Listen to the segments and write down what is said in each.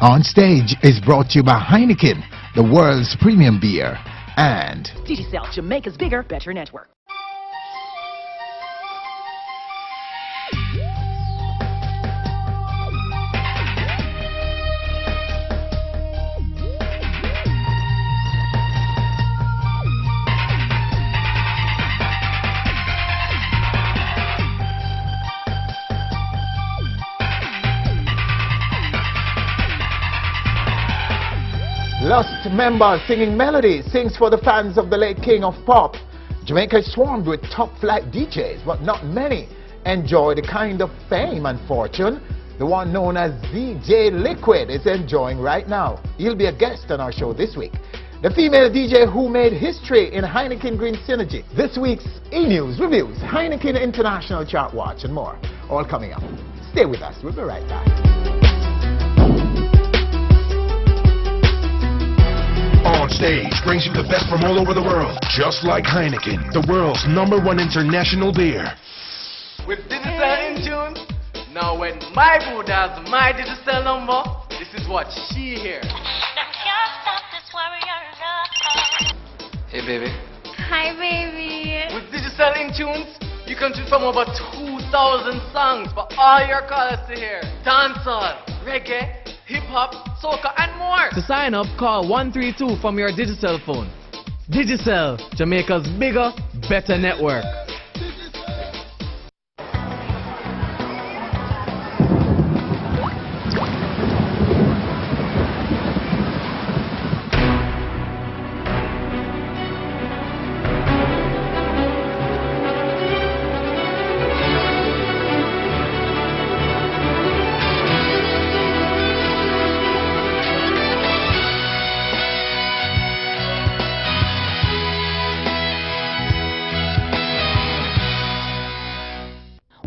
On Stage is brought to you by Heineken, the world's premium beer, and Digicel, Jamaica's bigger, better network. Lost member singing melody sings for the fans of the late king of pop. Jamaica is swarmed with top-flight DJs, but not many enjoy the kind of fame and fortune the one known as DJ Liquid is enjoying right now. He'll be a guest on our show this week. The female DJ who made history in Heineken Green Synergy. This week's E-News, reviews, Heineken International Chart Watch and more. All coming up. Stay with us. We'll be right back. On Stage brings you the best from all over the world, just like Heineken, the world's #1 international beer. With Digicel in tune, now when my boo does my Digicel number, this is what she hears. Hey baby. Hi baby. With Digicel in tunes, you can choose from over 2,000 songs for all your callers to hear. Dancehall, reggae, hip-hop, soca and more. To sign up, call 132 from your Digicel phone. Digicel, Jamaica's bigger, better network.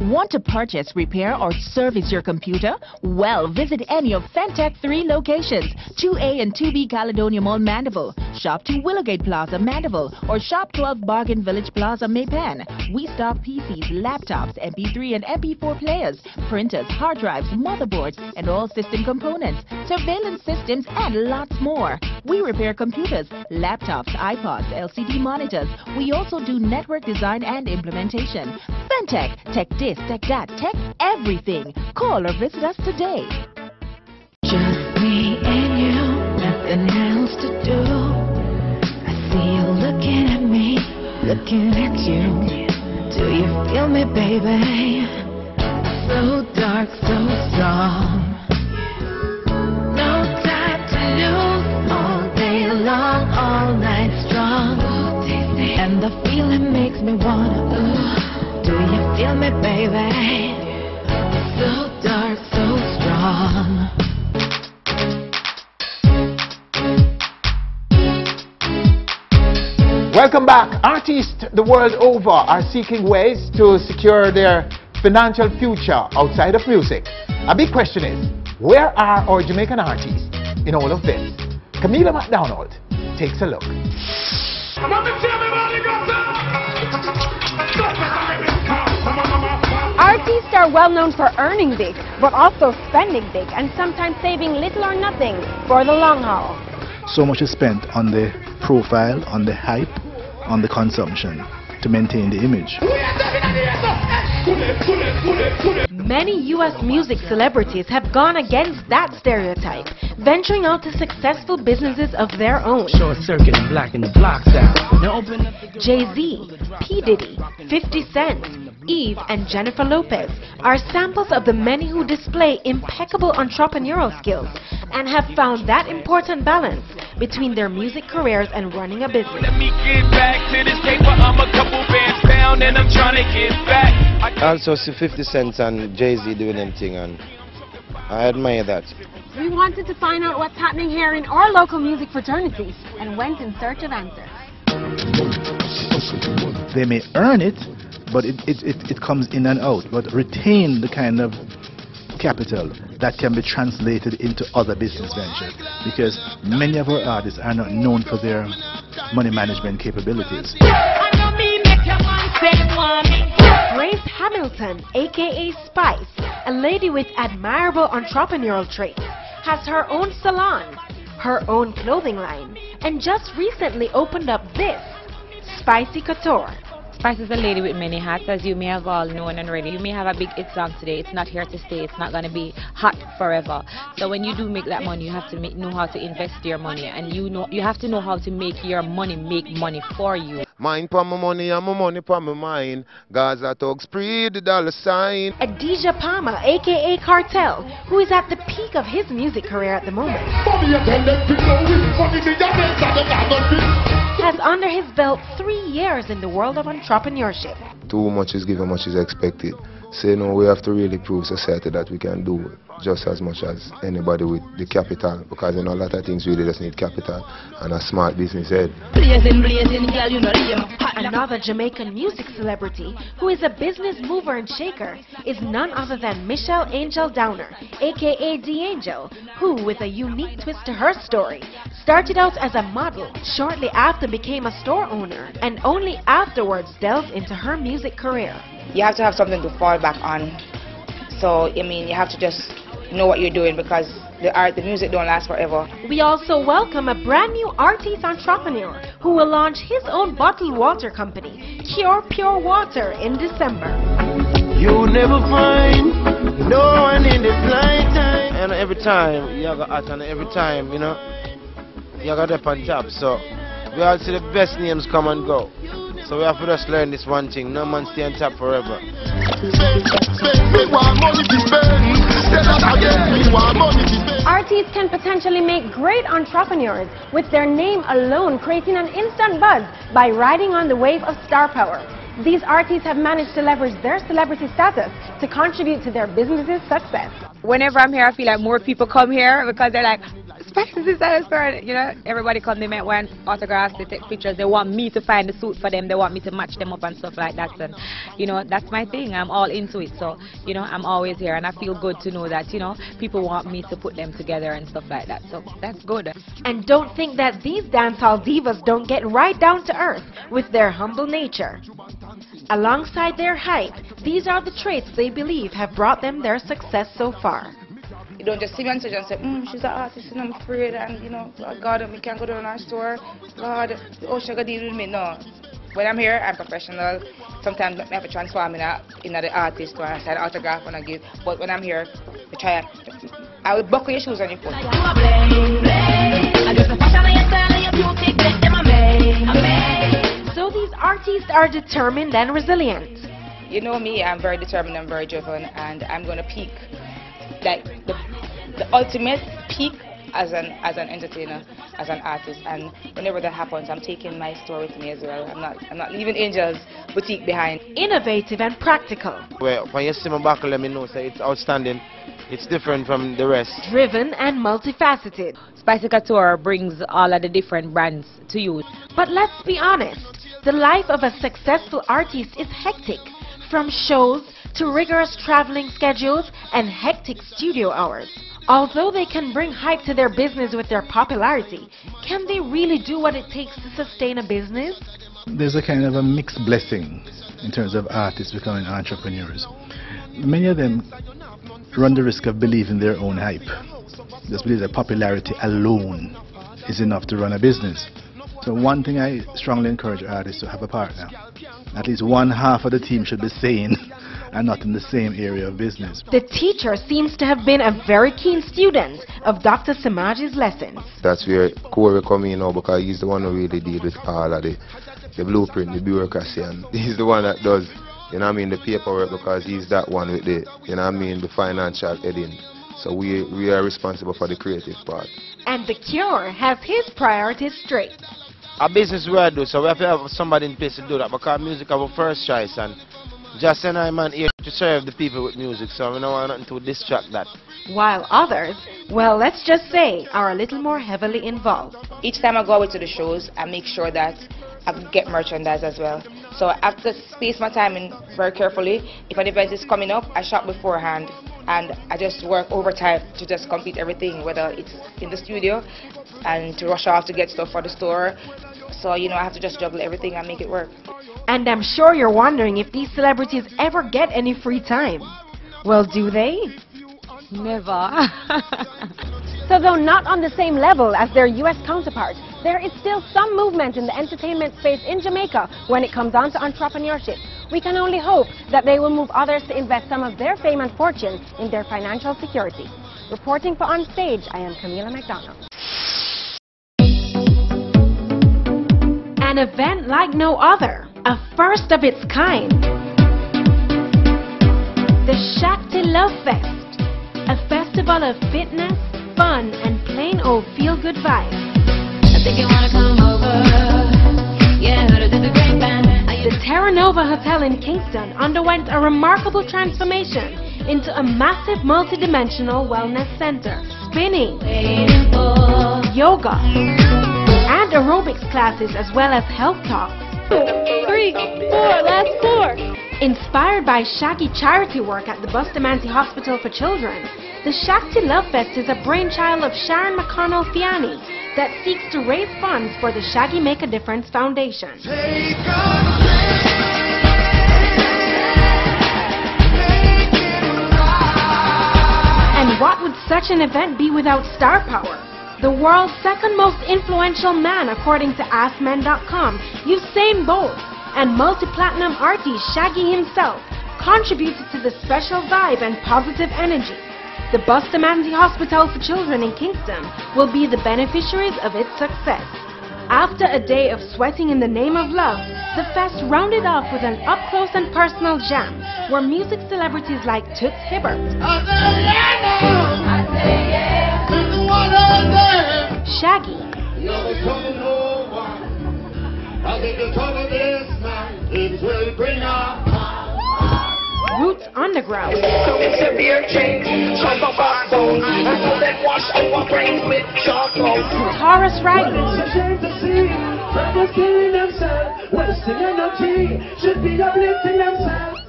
Want to purchase, repair, or service your computer? Well, visit any of Fentech 3 locations, 2A and 2B Caledonia Mall, Mandeville, Shop 2 Willowgate Plaza, Mandeville, or Shop 12 Bargain Village Plaza, Maypen. We stock PCs, laptops, MP3 and MP4 players, printers, hard drives, motherboards, and all system components, surveillance systems, and lots more. We repair computers, laptops, iPods, LCD monitors. We also do network design and implementation. Fentech, tech this, tech that, tech everything. Call or visit us today. Just me and you, nothing else to do. I see you looking at me, looking at you. Do you feel me, baby? So dark, so strong. No time to lose, all day long, all night strong. And the feeling makes me wanna, do you feel me, baby? So dark, so strong. Welcome back. Artists the world over are seeking ways to secure their financial future outside of music. A big question is, where are our Jamaican artists in all of this? Camila McDonald takes a look. Artists are well known for earning big, but also spending big, and sometimes saving little or nothing for the long haul. So much is spent on the profile, on the hype, on the consumption to maintain the image. Many U.S. music celebrities have gone against that stereotype, venturing out to successful businesses of their own. Short circuit and black in the blocks out. Now open up the Jay-Z, P. Diddy, 50 Cent, Eve, and Jennifer Lopez are samples of the many who display impeccable entrepreneurial skills and have found that important balance between their music careers and running a business. Let me get back to this paper. I'm a couple bands down and I'm trying to get back. I also see 50 Cent and Jay-Z doing them thing, and I admire that. We wanted to find out what's happening here in our local music fraternity and went in search of answers. They may earn it, but it comes in and out, but retain the kind of capital that can be translated into other business ventures, because many of our artists are not known for their money management capabilities. Grace Hamilton, aka Spice, a lady with admirable entrepreneurial traits, has her own salon, her own clothing line, and just recently opened up this, Spicy Couture. Spice is a lady with many hats, as you may have all known already. You may have a big hit song today. It's not here to stay. It's not going to be hot forever. So when you do make that money, you have to know how to invest your money, and you have to know how to make your money make money for you. Mine for my money and my money for my mind. Gaza talks pre the dollar sign. Adija Palma, aka Cartel, who is at the peak of his music career at the moment, has under his belt 3 years in the world of entrepreneurship. Too much is given, much is expected. Say no, we have to really prove society that we can do just as much as anybody with the capital, because a lot of things really just need capital and a smart business head. Another Jamaican music celebrity who is a business mover and shaker is none other than Michelle Angel Downer, aka D-Angel, who, with a unique twist to her story, started out as a model, shortly after became a store owner, and only afterwards delved into her music career. You have to have something to fall back on. So, I mean, you have to just know what you're doing, because the music don't last forever. We also welcome a brand new artist entrepreneur who will launch his own bottled water company, Cure Pure Water, in December. You never find no one in this lifetime. And every time you got art, and every time, you know, you got up on top. So we all see the best names come and go. So we have to just learn this one thing: no man stay on top forever. Artists can potentially make great entrepreneurs with their name alone, creating an instant buzz by riding on the wave of star power. These artists have managed to leverage their celebrity status to contribute to their business's success. Whenever I'm here, I feel like more people come here because they're like, Spice is at a store. You know, everybody come, they might want autographs, they take pictures, they want me to find the suit for them, they want me to match them up and stuff like that. And, you know, that's my thing. I'm all into it. So, you know, I'm always here, and I feel good to know that, you know, people want me to put them together and stuff like that. So that's good. And don't think that these dancehall divas don't get right down to earth with their humble nature. Alongside their hype, these are the traits they believe have brought them their success so far. You don't just see me on stage and say, she's an artist and I'm afraid, and you know, God, we can't go down our store. God, oh, she got to deal with me. No. When I'm here, I'm professional. Sometimes I have to transform in the artist or I sign an autograph when I give. But when I'm here, I will buckle your shoes on your foot. So these artists are determined and resilient. You know me, I'm very determined and very driven, and I'm going to peak. Like the ultimate peak as an entertainer, as an artist, and whenever that happens, I'm taking my store with me as well. I'm not leaving Angel's boutique behind. Innovative and practical. Well, when you see my buckle, let me know. So it's outstanding. It's different from the rest. Driven and multifaceted. Spicy Couture brings all of the different brands to you. But let's be honest, the life of a successful artist is hectic. From shows to rigorous traveling schedules and hectic studio hours. Although they can bring hype to their business with their popularity, can they really do what it takes to sustain a business? There's a kind of a mixed blessing in terms of artists becoming entrepreneurs. Many of them run the risk of believing their own hype. Just believe that popularity alone is enough to run a business. So one thing I strongly encourage artists to have a partner. At least one half of the team should be sane and not in the same area of business. The teacher seems to have been a very keen student of Dr. Samaji's lessons. That's where Corey come in now, because he's the one who really deals with all of the blueprint, the bureaucracy, and he's the one that does, you know what I mean, the paperwork, because he's that one with the, you know what I mean, the financial heading. So we are responsible for the creative part. And the Cure has his priorities straight. Our business we do, so we have to have somebody in place to do that, because music is our first choice, and just and I'm here to serve the people with music, so we don't want nothing to distract that. While others, well, let's just say, are a little more heavily involved. Each time I go out to the shows, I make sure that I get merchandise as well. So I have to space my time in very carefully. If an event is coming up, I shop beforehand, and I just work overtime to just complete everything, whether it's in the studio and to rush off to get stuff for the store. So, you know, I have to just juggle everything and make it work. And I'm sure you're wondering if these celebrities ever get any free time. Well, do they? Never. So though not on the same level as their US counterparts, there is still some movement in the entertainment space in Jamaica when it comes on to entrepreneurship. We can only hope that they will move others to invest some of their fame and fortune in their financial security. Reporting for On Stage, I am Camila McDonald. An event like no other, a first of its kind. The Shakti Love Fest, a festival of fitness, fun, and plain old feel-good vibes. I think you wanna come over. Yeah, heard it through the grapevine. The Terra Nova Hotel in Kingston underwent a remarkable transformation into a massive multi-dimensional wellness center. Spinning, yoga, and aerobics classes as well as health talks. 3, 4, last 4. Inspired by Shaggy charity work at the Bustamante Hospital for Children, the Shakti Love Fest is a brainchild of Sharon McConnell Fiani that seeks to raise funds for the Shaggy Make a Difference Foundation. And what would such an event be without star power? The world's second most influential man according to AskMen.com, Usain Bolt, and multi-platinum artist Shaggy himself contributed to the special vibe and positive energy. The Bustamante Hospital for Children in Kingston will be the beneficiaries of its success. After a day of sweating in the name of love, the fest rounded off with an up-close and personal jam where music celebrities like Toots Hibbert, Shaggy, Roots Underground, Taurus Riders,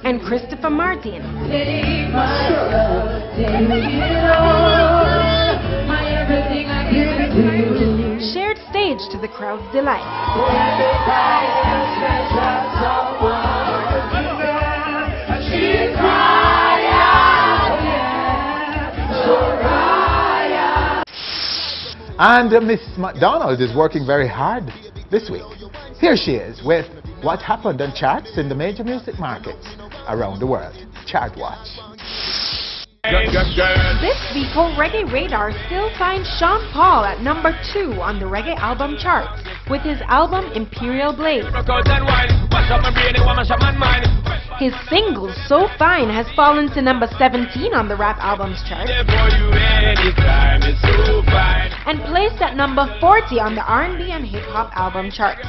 and Christopher Martin shared stage to the crowd's delight. And Miss McDonald is working very hard this week. Here she is with what happened on charts in the major music markets around the world. Chart Watch. This week on Reggae Radar still finds Sean Paul at number 2 on the reggae album charts with his album Imperial Blaze. His single So Fine has fallen to number 17 on the rap albums chart and placed at number 40 on the R&B and hip hop album charts.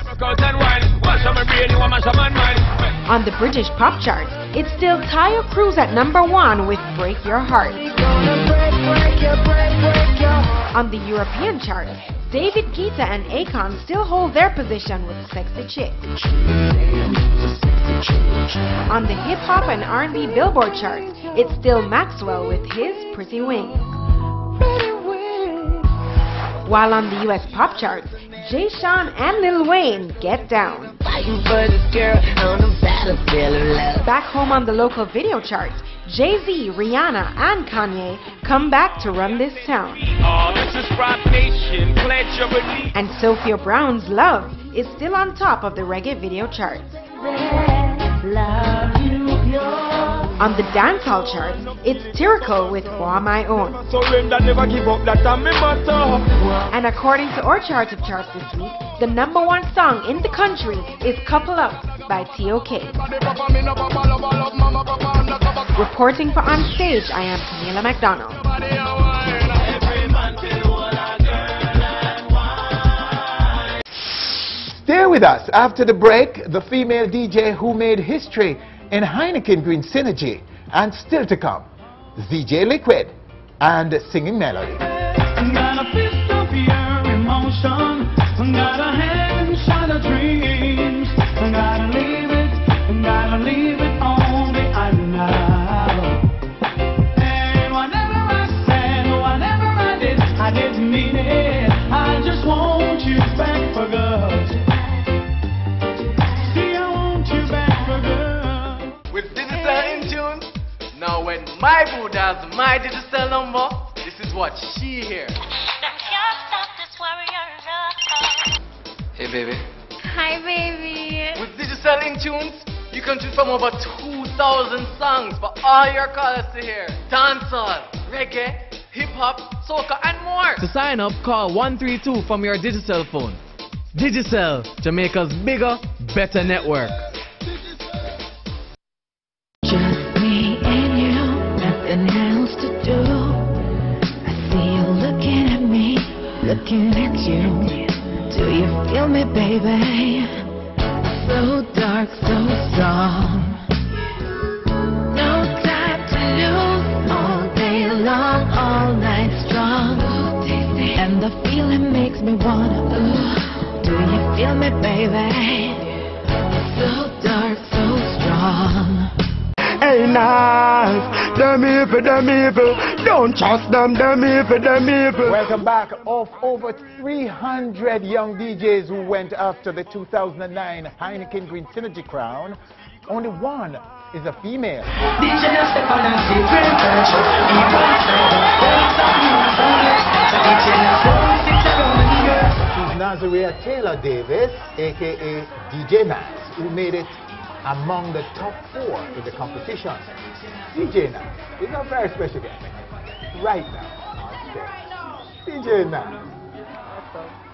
On the British pop chart, it's still Tayo Cruz at number 1 with Break Your Heart. On the European chart, David Guetta and Akon still hold their position with Sexy Chick. On the hip hop and R&B Billboard chart, it's still Maxwell with his Pretty Wings. While on the US pop charts, Jay Sean and Lil Wayne Get Down. Back home on the local video charts, Jay-Z, Rihanna, and Kanye come back to run this town. And Sophia Brown's Love is still on top of the reggae video charts. On the dancehall charts, it's Tyrical with Wha My Own. And according to our chart of charts this week, the number 1 song in the country is Couple Up by T.O.K. Reporting for On Stage, I am Camila McDonald. Stay with us. After the break, the female DJ who made history in Heineken Green Synergy, and still to come, ZJ Liquid and Singing Melody. Got a fist of your emotion, got a hand shot of dreams, gotta leave it on the island now. And whatever I said, whatever I did, I didn't mean it. I just want you back for good. See, I want you back for good. With digital in tune, now when my boo does my digital number, this is what she hear. Hey baby. Hi, baby. With digital in tunes, you can choose from over 2,000 songs for all your callers to hear. Dancehall, reggae, hip-hop, soca and more. To sign up, call 132 from your digital phone. Digicel, Jamaica's bigger, better network. Just me and you, nothing else to do. I see you looking at me, looking at you. Do you feel me, baby? So dark, so strong. No time to lose, all day long, all night strong. And the feeling makes me wanna, do you feel me, baby? So dark, so strong. Hey, NAZ, them evil, don't trust them evil. Welcome back. Of over 300 young DJs who went after the 2009 Heineken Green Synergy Crown, only one is a female. She's Nazaria Taylor Davis, aka DJ NAZ, who made it among the top 4 in the competition. DJ NAZ is a very special guest right now on stage. DJ NAZ,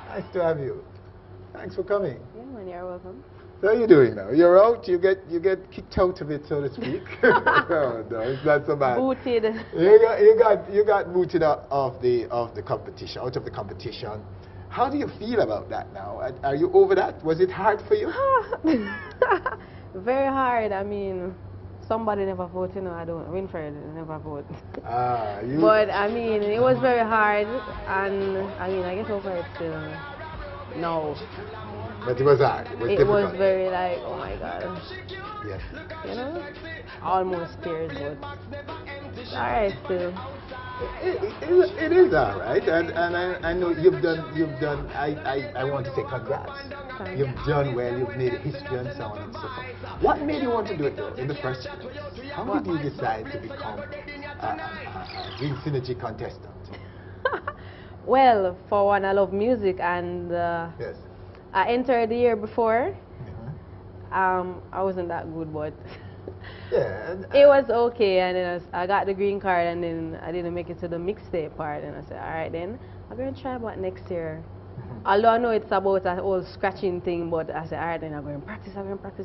nice to have you. Thanks for coming. Yeah, man, you're welcome. So how are you doing now? You're out. You get kicked out of it, so to speak. No, it's not so bad. Booted. You got booted out of the competition, out of the competition. How do you feel about that now? Are you over that? Was it hard for you? Very hard. I mean, somebody never vote, you know. I don't. Winfred never vote. But I mean, it was very hard, and I mean, I get over it still. No. But it was hard. It was very like, oh my God. Yes. You know, almost tears, but alright still. It is all right, and I know you've done. I want to say congrats. You've done well. You've made history and so on and so forth. What made you want to do it though in the first place? How did you decide to become a Green Synergy contestant? Well, for one, I love music, and yes. I entered the year before. I wasn't that good, but yeah, it was okay. And then I got the green card, and then I didn't make it to the mixtape part. And I said, all right, then I'm going to try about next year. Although I know it's about a whole scratching thing, but I said, all right, then I'm going to practice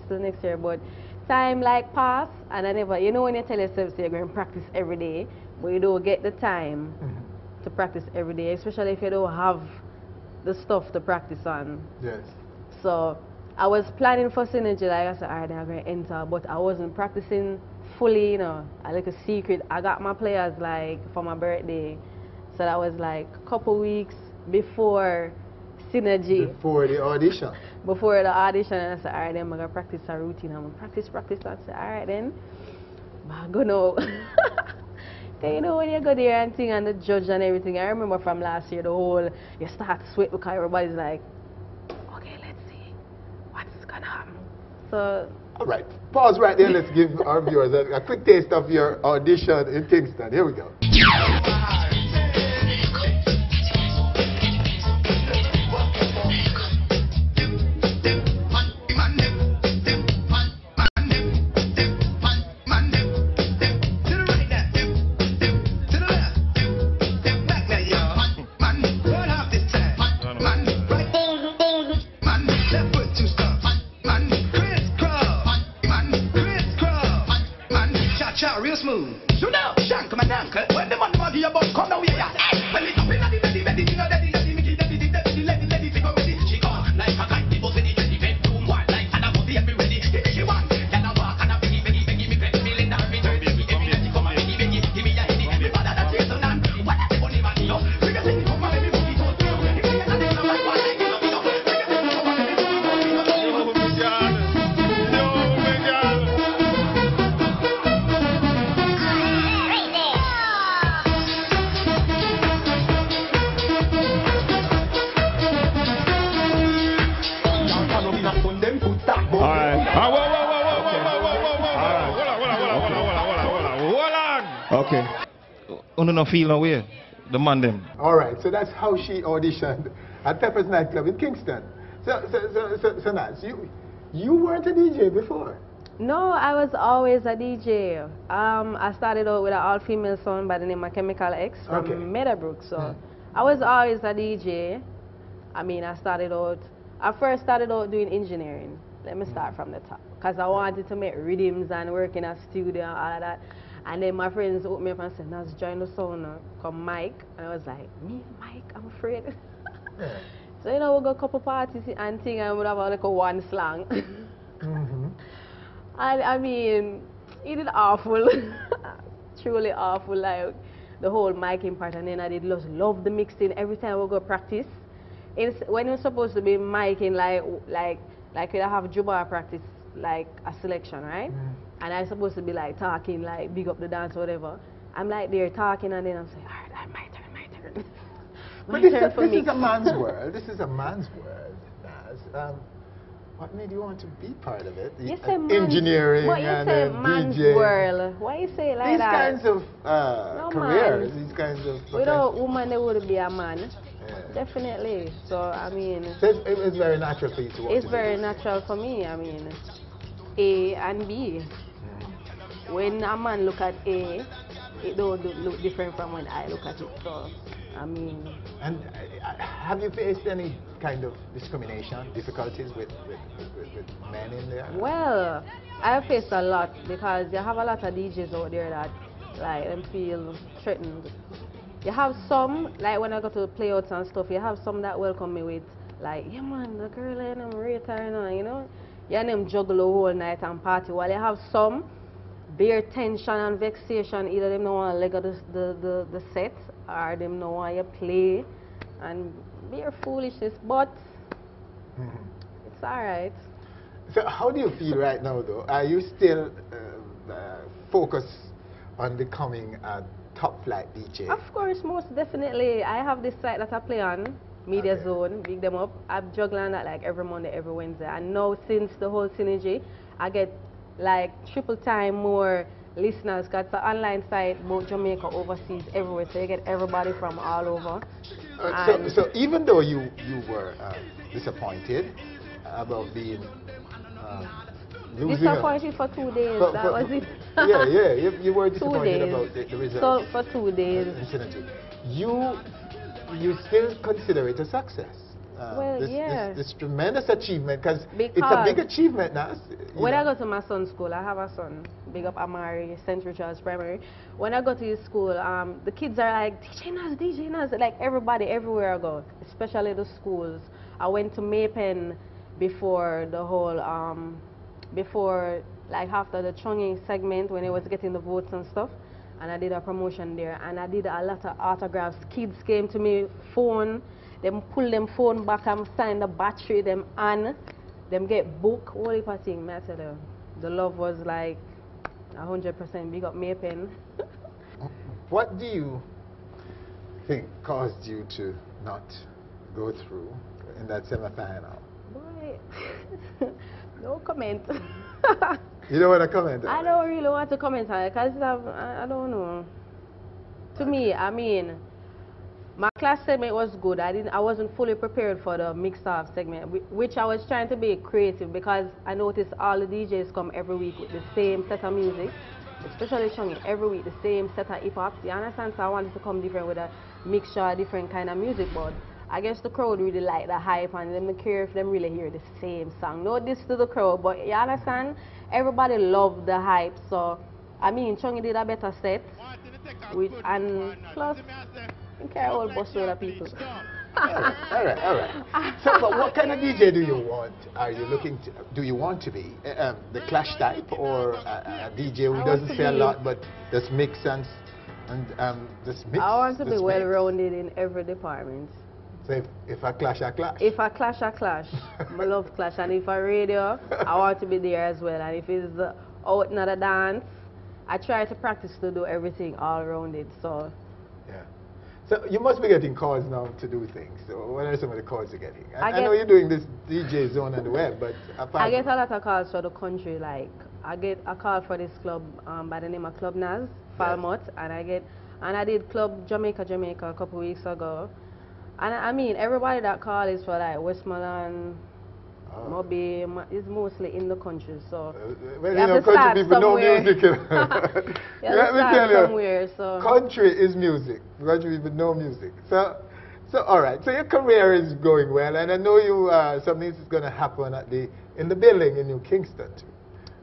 till next year. But time like pass, and I never, you know when you tell yourself you're going to practice every day, but you don't get the time to practice every day, especially if you don't have the stuff to practice on. Yes. So I was planning for Synergy, like I said, all right, I'm going to enter, but I wasn't practicing fully, you know, like a secret. I got my players like for my birthday, so that was like a couple weeks before Synergy. Before the audition. Before the audition, and I said, all right, then I'm going to practice a routine. I'm going to practice. I said, all right, then I'm going to you know, when you go there and thing and the judge and everything, I remember from last year, the whole, you start to sweat because everybody's like, okay, let's see what's going to happen. So. All right, pause right there. Let's give our viewers a quick taste of your audition in Kingston. Here we go. Real smooth. So now, shank my uncle. When the money about come now here. When it's up in the ready, you know that let it go ready. She go like a guy, people say the bedroom one like and I want the every ready. She want, then I walk and I beg me press me in that return. Come on, beg me, give me a heady. Every father that says so now. What the money man yo? Bring us in, come on, baby, put it on. If you get a little like one, like you know, bring us in, come on, baby, Okay. Uno no feel no way. the man them. All right, so that's how she auditioned at Pepper's nightclub in Kingston. So Naz, you weren't a DJ before? No, I was always a DJ. I started out with an all-female sound by the name of Chemical X from Meadowbrook. So I was always a DJ. I mean, I first started out doing engineering. Let me start from the top. Because I wanted to make rhythms and work in a studio and all of that. And then my friends hooked me up and said, Naz, join the sound now. Come Mike. And I was like, me, Mike, I'm afraid. So, you know, we'll go a couple parties and thing and we'd have like a one slang. And I mean, it did awful. Truly awful, like the whole miking part. And then I did love the mixing every time we go practice. When you're supposed to be miking, like you have Juba practice, like a selection, right? And I'm supposed to be like talking, like big up the dance or whatever. I'm like there talking and then I'm saying, all right, my turn. But this is a man's world. This is a man's world, Naz. What made you want to be part of it? You say engineering what you and say man's DJ. world? Why you say it like these that? These kinds of careers, these kinds of... Without woman, there would be a man. Definitely. So, I mean... So it's very natural for you to want It's to very natural for me. I mean, A and B. When a man look at A, it don't look different from when I look at it. So, I mean... And have you faced any kind of discrimination, difficulties with men in there? Well, I have faced a lot because you have a lot of DJs out there that like them feel threatened. You have some, like when I go to playouts and stuff, you have some that welcome me with like, yeah man, the girl and them retiring, you know? Yeah, and them juggle the whole night and party. While you have some bare tension and vexation, either them don't want to leg of the set or them don't want you play and bare foolishness, but it's alright. So how do you feel right now though? Are you still focused on becoming a top flight DJ? Of course, most definitely. I have this site that I play on, Media Zone, big them up. I'm juggling that like every Monday, every Wednesday. And now since the whole synergy, I get like triple time more listeners because it's an online site, both Jamaica, overseas, everywhere. So you get everybody from all over. So even though you were disappointed about being losing disappointed for 2 days, that was it. yeah, you were disappointed about the results. So for 2 days. You still consider it a success. Well, this tremendous achievement, because it's a big achievement now. When I go to my son's school, I have a son, big up Amari, St. Richard's Primary. When I go to his school, the kids are like, DJ Naz, like everybody, everywhere I go, especially the schools. I went to Maypen before the whole, like after the Chonging segment when it was getting the votes and stuff. And I did a promotion there, and I did a lot of autographs. Kids came to me, phone, them pull them phone back and sign the battery, them on, them get book, all heap of thing. I tell you, the love was like 100%. Big up Maypen. What do you think caused you to not go through in that semi-final? Boy, no comment. You don't want to comment on I don't really want to comment on it because I don't know. To me, I mean, my class segment was good. I wasn't fully prepared for the mixed-off segment, which I was trying to be creative because I noticed all the DJs come every week with the same set of music, especially Chongi, every week the same set of hip-hop. You understand? So I wanted to come different with a mixture, different kind of music, but I guess the crowd really like the hype and they don't care if them really hear the same song. No diss to the crowd, but you understand? Everybody loved the hype, so I mean Chongi did a better set, and plus I care all bus with the people. all right. So, but what kind of DJ do you want? Are you looking to? Do you want to be the Clash type, or a DJ who doesn't say a lot but just mix and just mix? I want to be well-rounded in every department. So if I clash, I clash. If I clash, I clash. I love clash, and if I radio, I want to be there as well. And if it's out in the dance, I try to practice to do everything all rounded. So. Yeah. So you must be getting calls now to do things. So what are some of the calls you're getting? I know you're doing this DJ zone on the web, but I get a lot of calls for the country. Like I get a call for this club by the name of Club NAZ, Falmouth, and I get And I did Club Jamaica a couple weeks ago. And I mean, everybody that call is for like Westmoreland, Moby, is mostly in the country, so well, you have to country start people know somewhere. music. Let me tell you, somewhere, so. Country is music. Country people know music. So all right. So your career is going well, and I know you something is going to happen in the building in New Kingston too.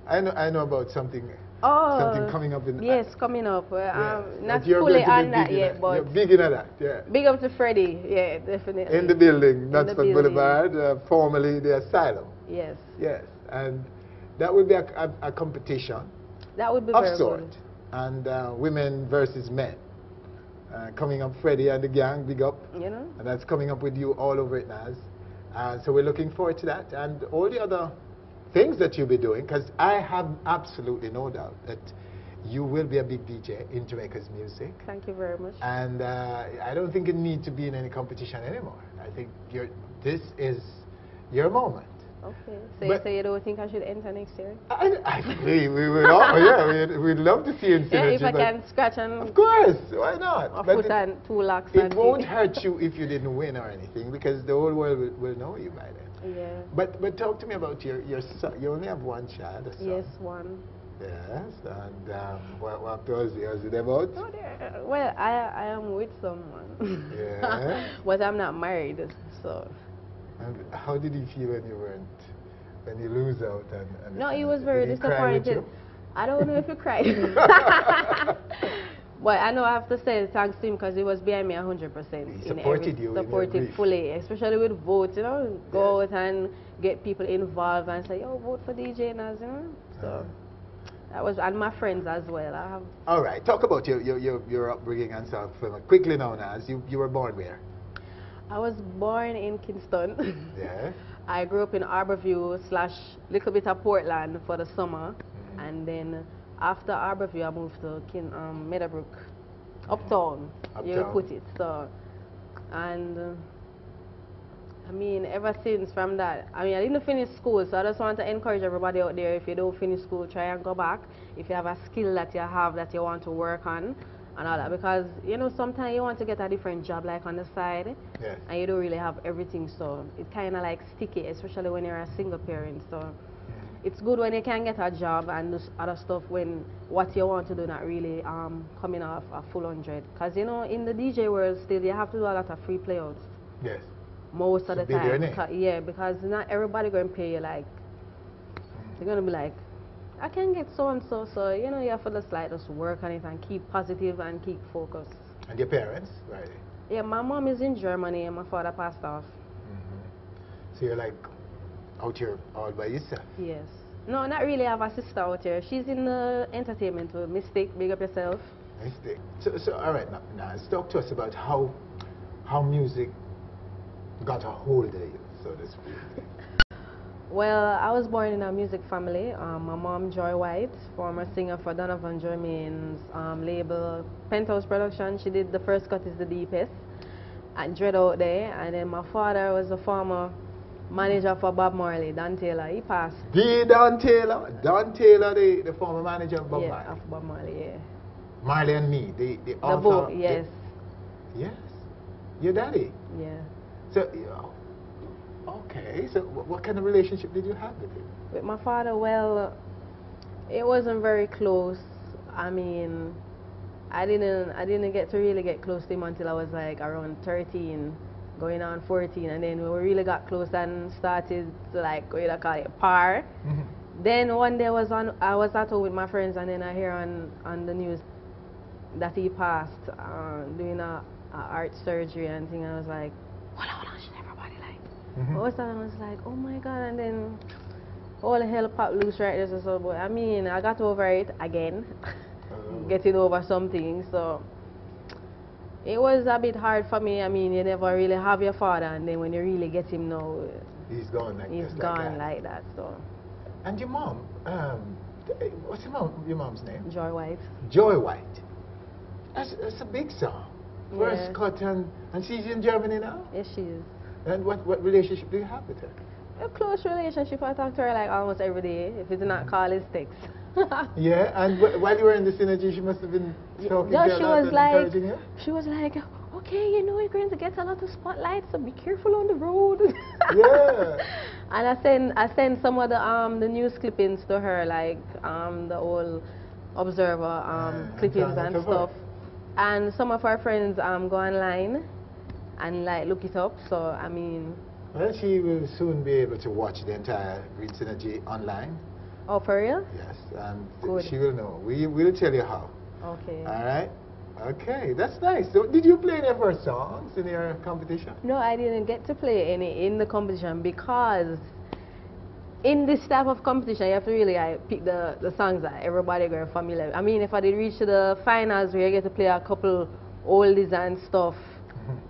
I know about something coming up in. Yes, coming up. Not you're fully going to be on that yet, but you're big into that. Yeah. big up to Freddie. Yeah, definitely. In the building, the Knutsford building. Boulevard, formerly the Asylum. Yes. Yes, and that would be a competition. That would be of very sort, good. and women versus men. Coming up, Freddie and the gang, big up. You know. And that's coming up with you all over at NAZ. So we're looking forward to that and all the other things that you'll be doing, because I have absolutely no doubt that you will be a big DJ in Jamaica's music. Thank you very much. And I don't think you need to be in any competition anymore. I think this is your moment. Okay. So you say you don't think I should enter next year? We will all, yeah, we'd love to see you in synergy. Yeah, if I can scratch and... Of course, why not? Or put on 2 locks. It won't hurt you if you didn't win or anything, because the whole world will know you by then. Yeah. But talk to me about your son. You only have one child, a son. Yes, one. Yes, and what was it about? Oh, well, I am with someone. Yeah. But I'm not married, so... And how did you feel when you lose out? No, he was very disappointed. I don't know if he cried. But I know I have to say thanks to him, because he was behind me 100%. He supported you. Supported fully, especially with votes. You know, go out and get people involved and say, "Oh, vote for DJ NAZ," you know. So that was, and my friends as well. I have. All right, talk about your upbringing and stuff. Quickly now, NAZ. You were born where? I was born in Kingston. Yeah. I grew up in Arborview / little bit of Portland for the summer, and then after Arborview I moved to Meadowbrook, uptown. You put it. So, and I mean, ever since from that, I mean, I didn't finish school, so I just want to encourage everybody out there, if you don't finish school, try and go back. If you have a skill that you have that you want to work on, and all that, because you know sometimes you want to get a different job like on the side, and you don't really have everything, so it's kind of like sticky, especially when you're a single parent. So it's good when you can get a job and do other stuff when what you want to do not really coming off a full 100, because you know in the DJ world still you have to do a lot of free playouts. Yes. Most of the time. Because not everybody going to pay you like, they're going to be like, I can get so and so, so you know you have to just work on it and keep positive and keep focused. And your parents, right? Yeah, my mom is in Germany and my father passed off. So you're like out here all by yourself? Yes. No, not really. I have a sister out here. She's in the entertainment with Mystic. Big up yourself. Mystic. So all right, now talk to us about how music got a hold of you, so to speak. Well, I was born in a music family. My mom, Joy White, former singer for Donovan Jermaine's label Penthouse Production. She did The First Cut Is the Deepest and Dread Out There. And then my father was a former manager for Bob Marley, Don Taylor. He passed. Don Taylor? Don Taylor, the former manager of Bob Marley? Yeah, of Bob Marley, yeah. Marley and Me, the author. The book, yes. Yes. Your daddy? Yeah. So, okay, so what kind of relationship did you have with him? With my father, well, it wasn't very close. I mean, I didn't get to really get close to him until I was like around 13, going on 14, and then we really got close and started to like, what do you call it, par. Then one day I was at home with my friends, and then I hear on the news that he passed doing a art surgery and thing, and I was like, hold on, everybody like, what was that? And I was like, oh my God, and then all the hell popped loose right there. So, but I mean, I got over it again, getting over something, so it was a bit hard for me. I mean, you never really have your father, and then when you really get him now, he's gone like he's gone like that. So. And your mom, what's your mom's name? Joy White. Joy White. That's a big song. First cut, and she's in Germany now? Yes, she is. And what relationship do you have with her? A close relationship. I talk to her like almost every day. If it's not call, it's text. Yeah, and while you were in the synergy, she must have been talking Yeah, to you she a lot was and like, encouraging you? she was like, okay, you know, you're going to get a lot of spotlight, so be careful on the road. Yeah. And I sent some of the news clippings to her, like the old Observer clippings and stuff. And some of our friends go online and like look it up. So I mean. Well, she will soon be able to watch the entire Green Synergy online. Oh, for real? Yes, and Good. she will know. We'll tell you how. Okay. All right. Okay, that's nice. So, did you play any of her songs in your competition? No, I didn't get to play any in the competition because in this type of competition, you have to really pick the songs that everybody going familiar. I mean, if I did reach to the finals where you get to play a couple oldies and stuff,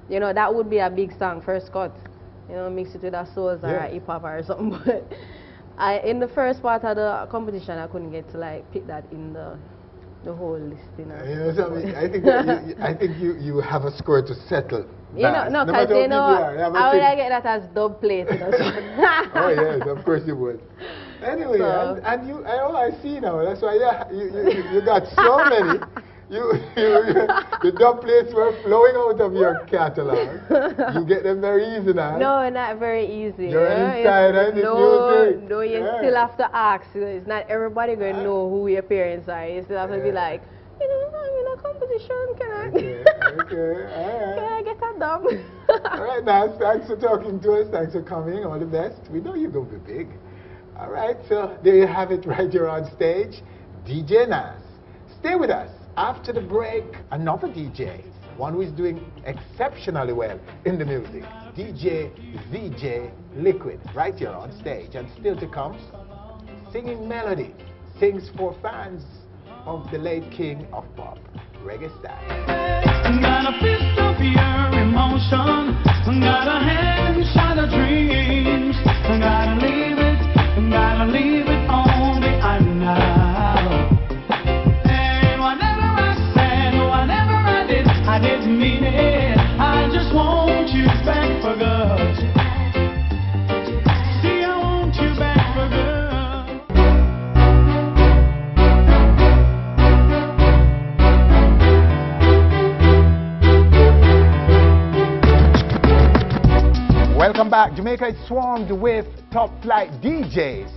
you know, that would be a big song, first cut. You know, mix it with a souls or a hip hop or something. But in the first part of the competition, I couldn't get to like pick that in the whole list, you know. You know, so I think you have a score to settle. You know, no, because you know, how would I get that as dub plate? You know? Oh yes, of course you would. Anyway, So. and you, I see now. That's why you got so many. The dub plates were flowing out of your catalog. You get them very easy now. No, not very easy. You're an insider in this music. No, you still have to ask. It's not everybody going to know who your parents are. You still have to be like, you know, I'm in a competition. Can I? Okay, all right. Can I get a dub? All right, Naz, thanks for talking to us. Thanks for coming. All the best. We know you're going to be big. All right, so there you have it right here on stage. DJ Naz. Stay with us. After the break, another DJ, one who is doing exceptionally well in the music, DJ VJ Liquid, right here on stage. And still to come, singing melody, sings for fans of the late king of pop, reggae style. Got a fist of your emotion, got a handshot of dreams, gotta leave it on the island now. I didn't mean it, I just want you back for good. See, I want you back for good. Welcome back. Jamaica is swarmed with top flight DJs,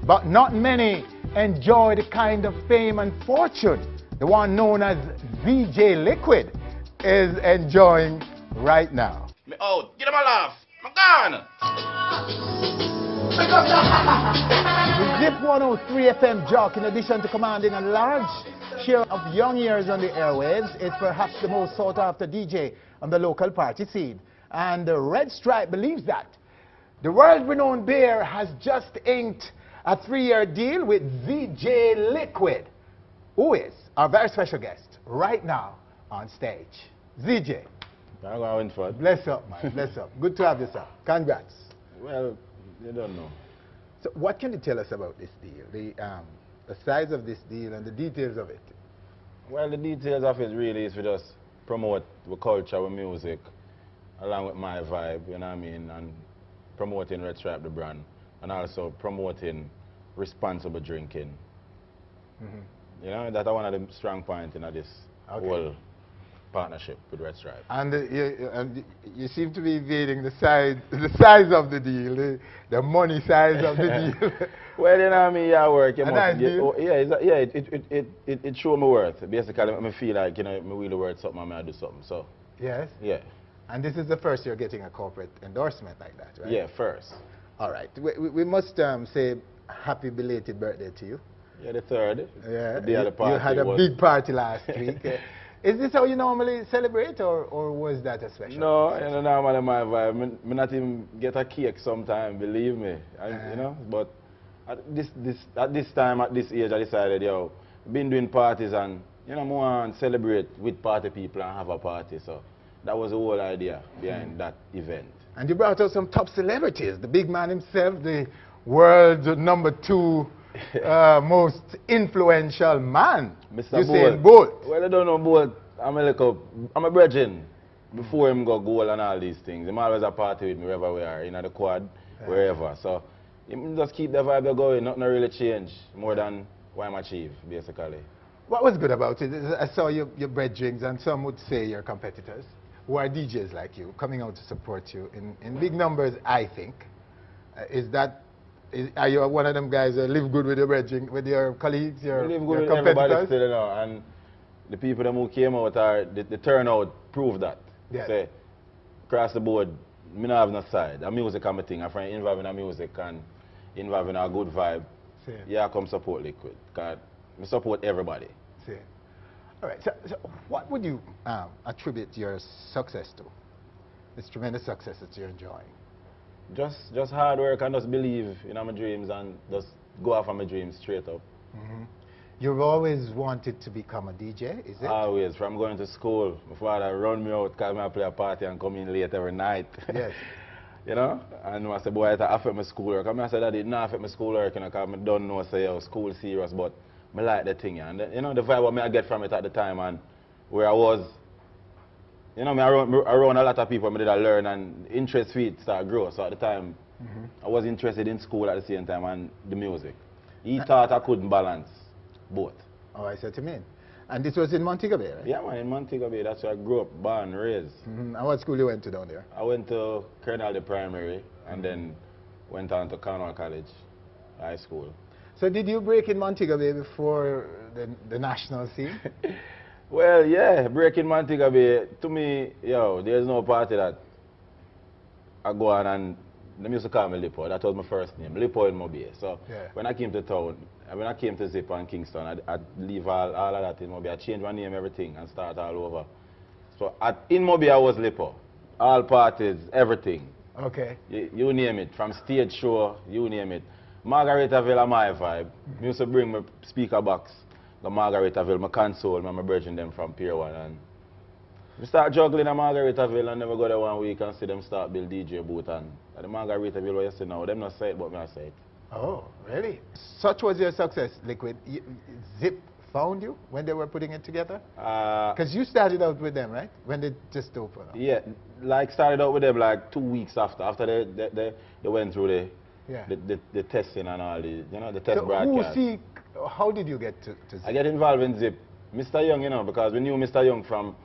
but not many enjoy the kind of fame and fortune the one known as VJ Liquid is enjoying right now. Me out. Get him a laugh. I'm gone. The Zip 103 FM jock, in addition to commanding a large share of young ears on the airwaves, is perhaps the most sought after DJ on the local party scene. And the Red Stripe believes that. The world-renowned bear has just inked a 3-year deal with VJ Liquid, who is our very special guest right now on stage. ZJ. I'm going for it. Bless up, man. Bless up. Good to have you, sir. Congrats. Well, you don't know. So what can you tell us about this deal? The size of this deal and the details of it? Well, the details of it really is we just promote the culture, the music, along with my vibe, you know what I mean, and promoting Red Stripe, the brand, and also promoting responsible drinking. You know, that's one of the strong points in this whole partnership with Red Stripe. And you seem to be evading the size of the deal, the money size of the deal. Well, you know what I mean, yeah, work. You nice deal. It show me worth. Basically, I feel like, you know, I'm really worth something, I'm going to do something, so. Yes? Yeah. And this is the first you're getting a corporate endorsement like that, right? Yeah, first. All right. We must say happy belated birthday to you. Yeah, the 3rd. Yeah. The day of the party. You had a big party last week. Is this how you normally celebrate, or was that a special? No, you know, normally my vibe. I not even get a cake sometime, believe me. You know, but at this time, at this age, I decided, yo, been doing parties and, you know, I want to celebrate with party people and have a party. So that was the whole idea behind that event. And you brought out some top celebrities. The big man himself, the world's #2 most influential man, Mr. Usain Bolt. Well, I don't know Bolt. I'm a brethren before him go goal and all these things. He's always a party with me wherever we are, in the quad, wherever. So he just keep the vibe going, nothing really change more than what I'm achieve, basically. What was good about it is I saw your brethren, and some would say your competitors, who are DJs like you, coming out to support you in big numbers, I think. Are you one of them guys that live good with your brethren, with your colleagues, your live good with competitors? everybody still, you know, and the people who came out, the turnout proved that. Yes. Say, across the board, I don't have no side. The music is my thing. I find involved in the music and involved in a good vibe. See. Yeah, I come support Liquid. Because I support everybody. See. All right, so what would you attribute your success to? This tremendous success that you're enjoying? Just hard work and just believe in my dreams and just go after my dreams straight up. Mm-hmm. You've always wanted to become a DJ, is it? Always. From going to school, my father run me out because I play a party and come in late every night. Yes. You know? And I said, boy, it affect my schoolwork. I said, that it not affect my schoolwork, you know, because I don't know, say, yo, school serious, but I like the thing. And, you know, the vibe what I get from it at the time and where I was, you know, around a lot of people, I did learn and interest feet start grow. So at the time, I was interested in school at the same time and the music. He thought I couldn't balance both. Oh, I said to me. And this was in Montego Bay, right? Yeah, man, in Montego Bay. That's where I grew up, born, raised. And what school you went to down there? I went to Colonel Primary and then went on to Cornwall College, high school. So did you break in Montego Bay before the national scene? Well, yeah, breaking Montego Bay, to me, yo, there's no party that I go on and they used to call me Lippo. That was my first name, Lippo in Mobile. So yeah. When I came to town, when I came to Zip and Kingston, I'd leave all of that in Mobile. I changed my name, everything, and start all over. So in Mobile, I was Lippo. All parties, everything. Okay. You name it, from stage show, you name it. Margaritaville are my vibe. I used to bring my speaker box. The Margaritaville, my console, my bridging them from Pier 1. And we start juggling at Margaritaville and never go there 1 week and see them start build DJ booth. And at the Margaritaville, what you see now, them not say it, but me I say it. Oh, really? Such was your success, Liquid. Zip found you when they were putting it together? Because you started out with them, right? When they just opened up. Yeah, like started out with them like 2 weeks after they went through the testing and all the, you know, the test broadcast. How did you get to Zip? I get involved in Zip. Mr. Young, you know, because we knew Mr. Young from,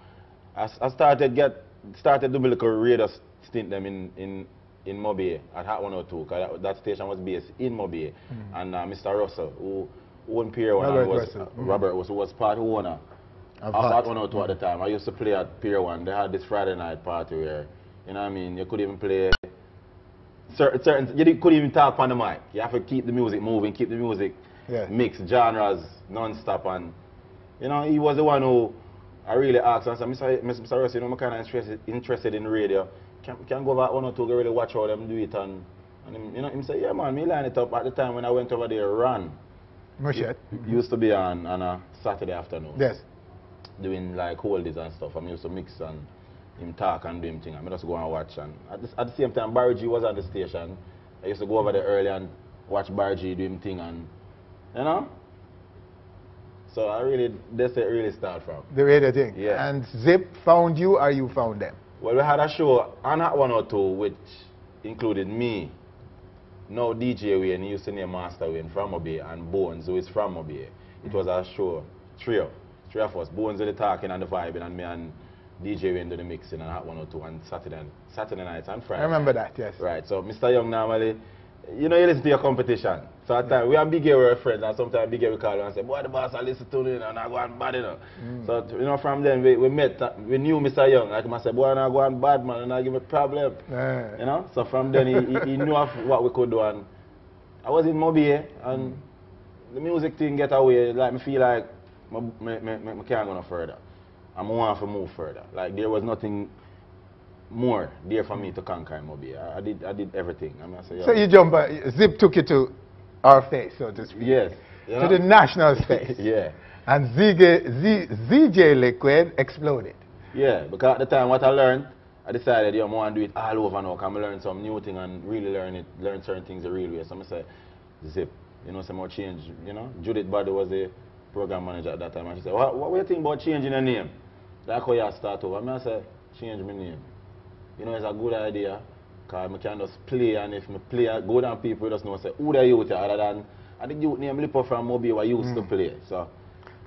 I started doing a little radio stint them in Mobile at Hot 102, because that station was based in Mobile. And Mr. Russell, who owned Pier 1, Robert was part owner of Hot 102 at the time. I used to play at Pier 1. They had this Friday night party where, you know what I mean, you could even play certain you couldn't even talk on the mic. You have to keep the music moving, keep the music mixed, genres, non-stop. And, you know, he was the one who I really asked, and said, Mr. Russell, you know, I'm kind of interested in radio. Can go over 102 to really watch how them do it. And him, you know, him say, yeah, man, me line it up. At the time when I went over there, Ron used to be on a Saturday afternoon. Yes. Doing like oldies and stuff. I used to mix and him talk and do him thing. I just go and watch. And at the same time, Barry G was at the station. I used to go over there early and watch Barry G do him thing. And, you know? So that's where it really started from. The radio thing. Yeah. And Zip found you or you found them? Well, we had a show on Hot 102 which included me, now DJ Wayne, he used to name Master Wayne from Mobile, and Bones, who is from Mobile. It was a show, three of us. Bones did the talking and the vibing, and me and DJ Wayne did the mixing on Hot 102 on Saturday nights and Friday. I remember that, yes. Right, so Mr. Young normally, you know, you listen to your competition. So at times, we and Big A were friends, and sometimes Big A we call you and say, boy, the boss I listen to you, and I go and bad, you know. So, you know, from then we met, we knew Mr. Young. Like I said, boy, and I go and bad, man, and I give me a problem. You know, so from then he knew of what we could do. And I was in Mobile, and the music thing get away. Like, me feel like I can't go no further. I want to move further. Like, there was nothing more there for me to conquer in Mobile. I did everything. I mean, I say, so you jump, Zip took you to our face, so to speak. Yes. To the national space. Yeah. And ZJ Liquid exploded. Yeah, because at the time what I learned, I decided, yo, I want to do it all over now. Can I learn some new thing and really learn certain things the real way. So I said, Zip, you know, some more change, you know. Judith Buddy was the program manager at that time. And she said, what do you think about changing your name? Like how you start over. I said, change my name. You know, it's a good idea, because I can just play, and if I play good and people just know, say, who the youth other than And the youth name Lippo from Mobile I used to play. So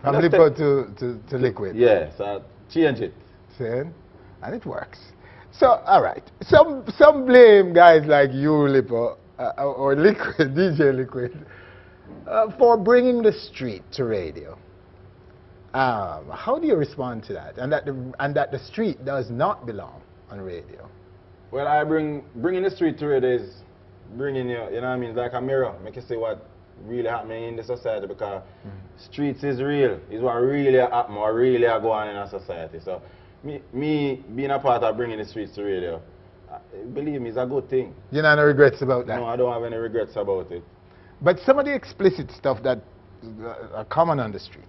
from Lippo to Liquid. Yeah, so change it. See? And it works. So, all right. Some blame guys like you, Lippo, or Liquid, DJ Liquid, for bringing the street to radio. How do you respond to that? And that the street does not belong on radio? Well, I bringing the street to radio is bringing you know what I mean, it's like a mirror, make you see what really happening in the society, because streets is real, is what really happen or really are going on in our society. So me being a part of bringing the streets to radio, believe me, it's a good thing. You have no regrets about that? No, I don't have any regrets about it. But some of the explicit stuff that are common on the street,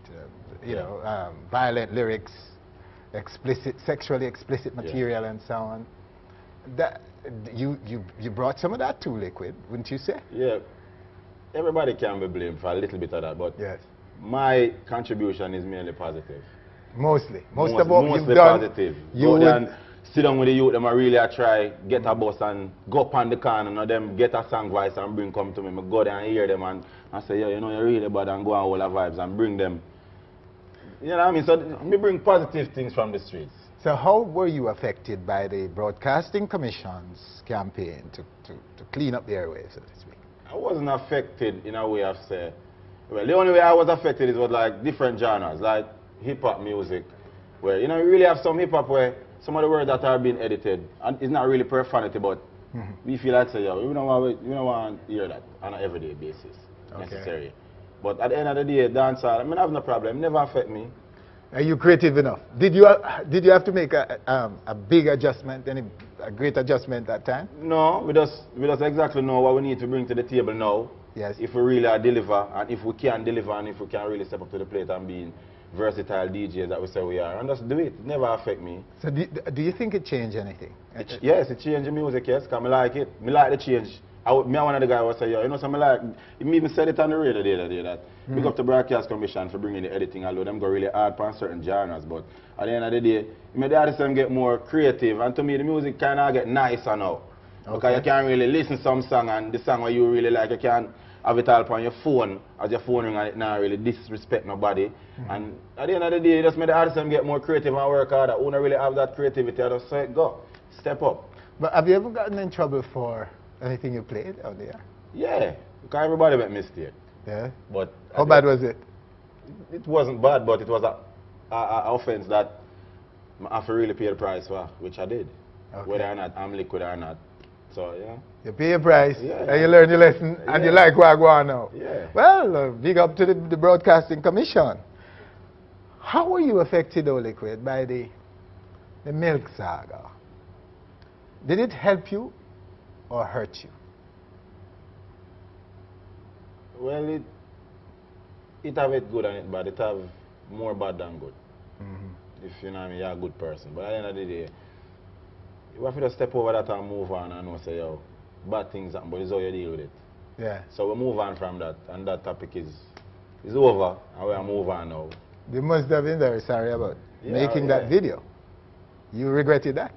you know, violent lyrics, sexually explicit material and so on, that you brought some of that too, Liquid, wouldn't you say? Yeah, everybody can be blamed for a little bit of that, but yes, my contribution is mainly positive. Mostly Mostly you've done, positive. You then sit down with the youth, them I really try, get a bus and go up on the corner and them get a song voice and bring come to me. I go there and hear them and say, yeah, you know, you're really bad, and go and all the vibes and bring them. You know what I mean? So we bring positive things from the streets. So how were you affected by the Broadcasting Commission's campaign to clean up the airwaves, so to speak? I wasn't affected in a way of say, well, the only way I was affected is with like different genres, like hip-hop music, where, you know, you really have some hip-hop where some of the words that are being edited, and it's not really profanity, but we feel like, say, yo, we don't want to hear that on an everyday basis, necessary. But at the end of the day, dancehall, I mean, I have no problem, it never affect me. Are you creative enough? Did you have to make a big adjustment, a great adjustment that time? No, we just exactly know what we need to bring to the table now. Yes. If we really are deliver, and if we can deliver, and if we can really step up to the plate and being versatile DJs that we say we are, and just do it. It never affect me. So do you think it changed anything? Yes, it changed the music, yes, because I like it. I like the change. Me and one of the guys was say, yo, you know, so I like, he even said it on the radio the other day that big up the Broadcast Commission for bringing the editing, although them go really hard on certain genres, but at the end of the day, the artists get more creative, and to me the music kind of get nicer now. Because you can't really listen to some song, and the song where you really like, you can't have it all on your phone, as your phone ring, and it not really disrespect nobody. And at the end of the day, it just make the artists get more creative and work harder. Who don't really have that creativity, I just say, go, step up. But have you ever gotten in trouble for anything you played out there? Yeah, because everybody made mistakes. Yeah? But how bad was it? It wasn't bad, but it was an offense that I have to really pay the price for, which I did. Whether or not I'm Liquid or not. So, yeah. You pay a price, and you learn your lesson, and you like what I go on now. Yeah. Well, big up to the Broadcasting Commission. How were you affected, though, Liquid, by the milk saga? Did it help you or hurt you? Well, it have it good and it bad. It have more bad than good. If you know what I mean, you're a good person. But at the end of the day, you have to just step over that and move on and know, say, yo, bad things happen, but it's how you deal with it. Yeah. So we move on from that, and that topic is over, and we move on now. You must have been very sorry about making that video. You regretted that?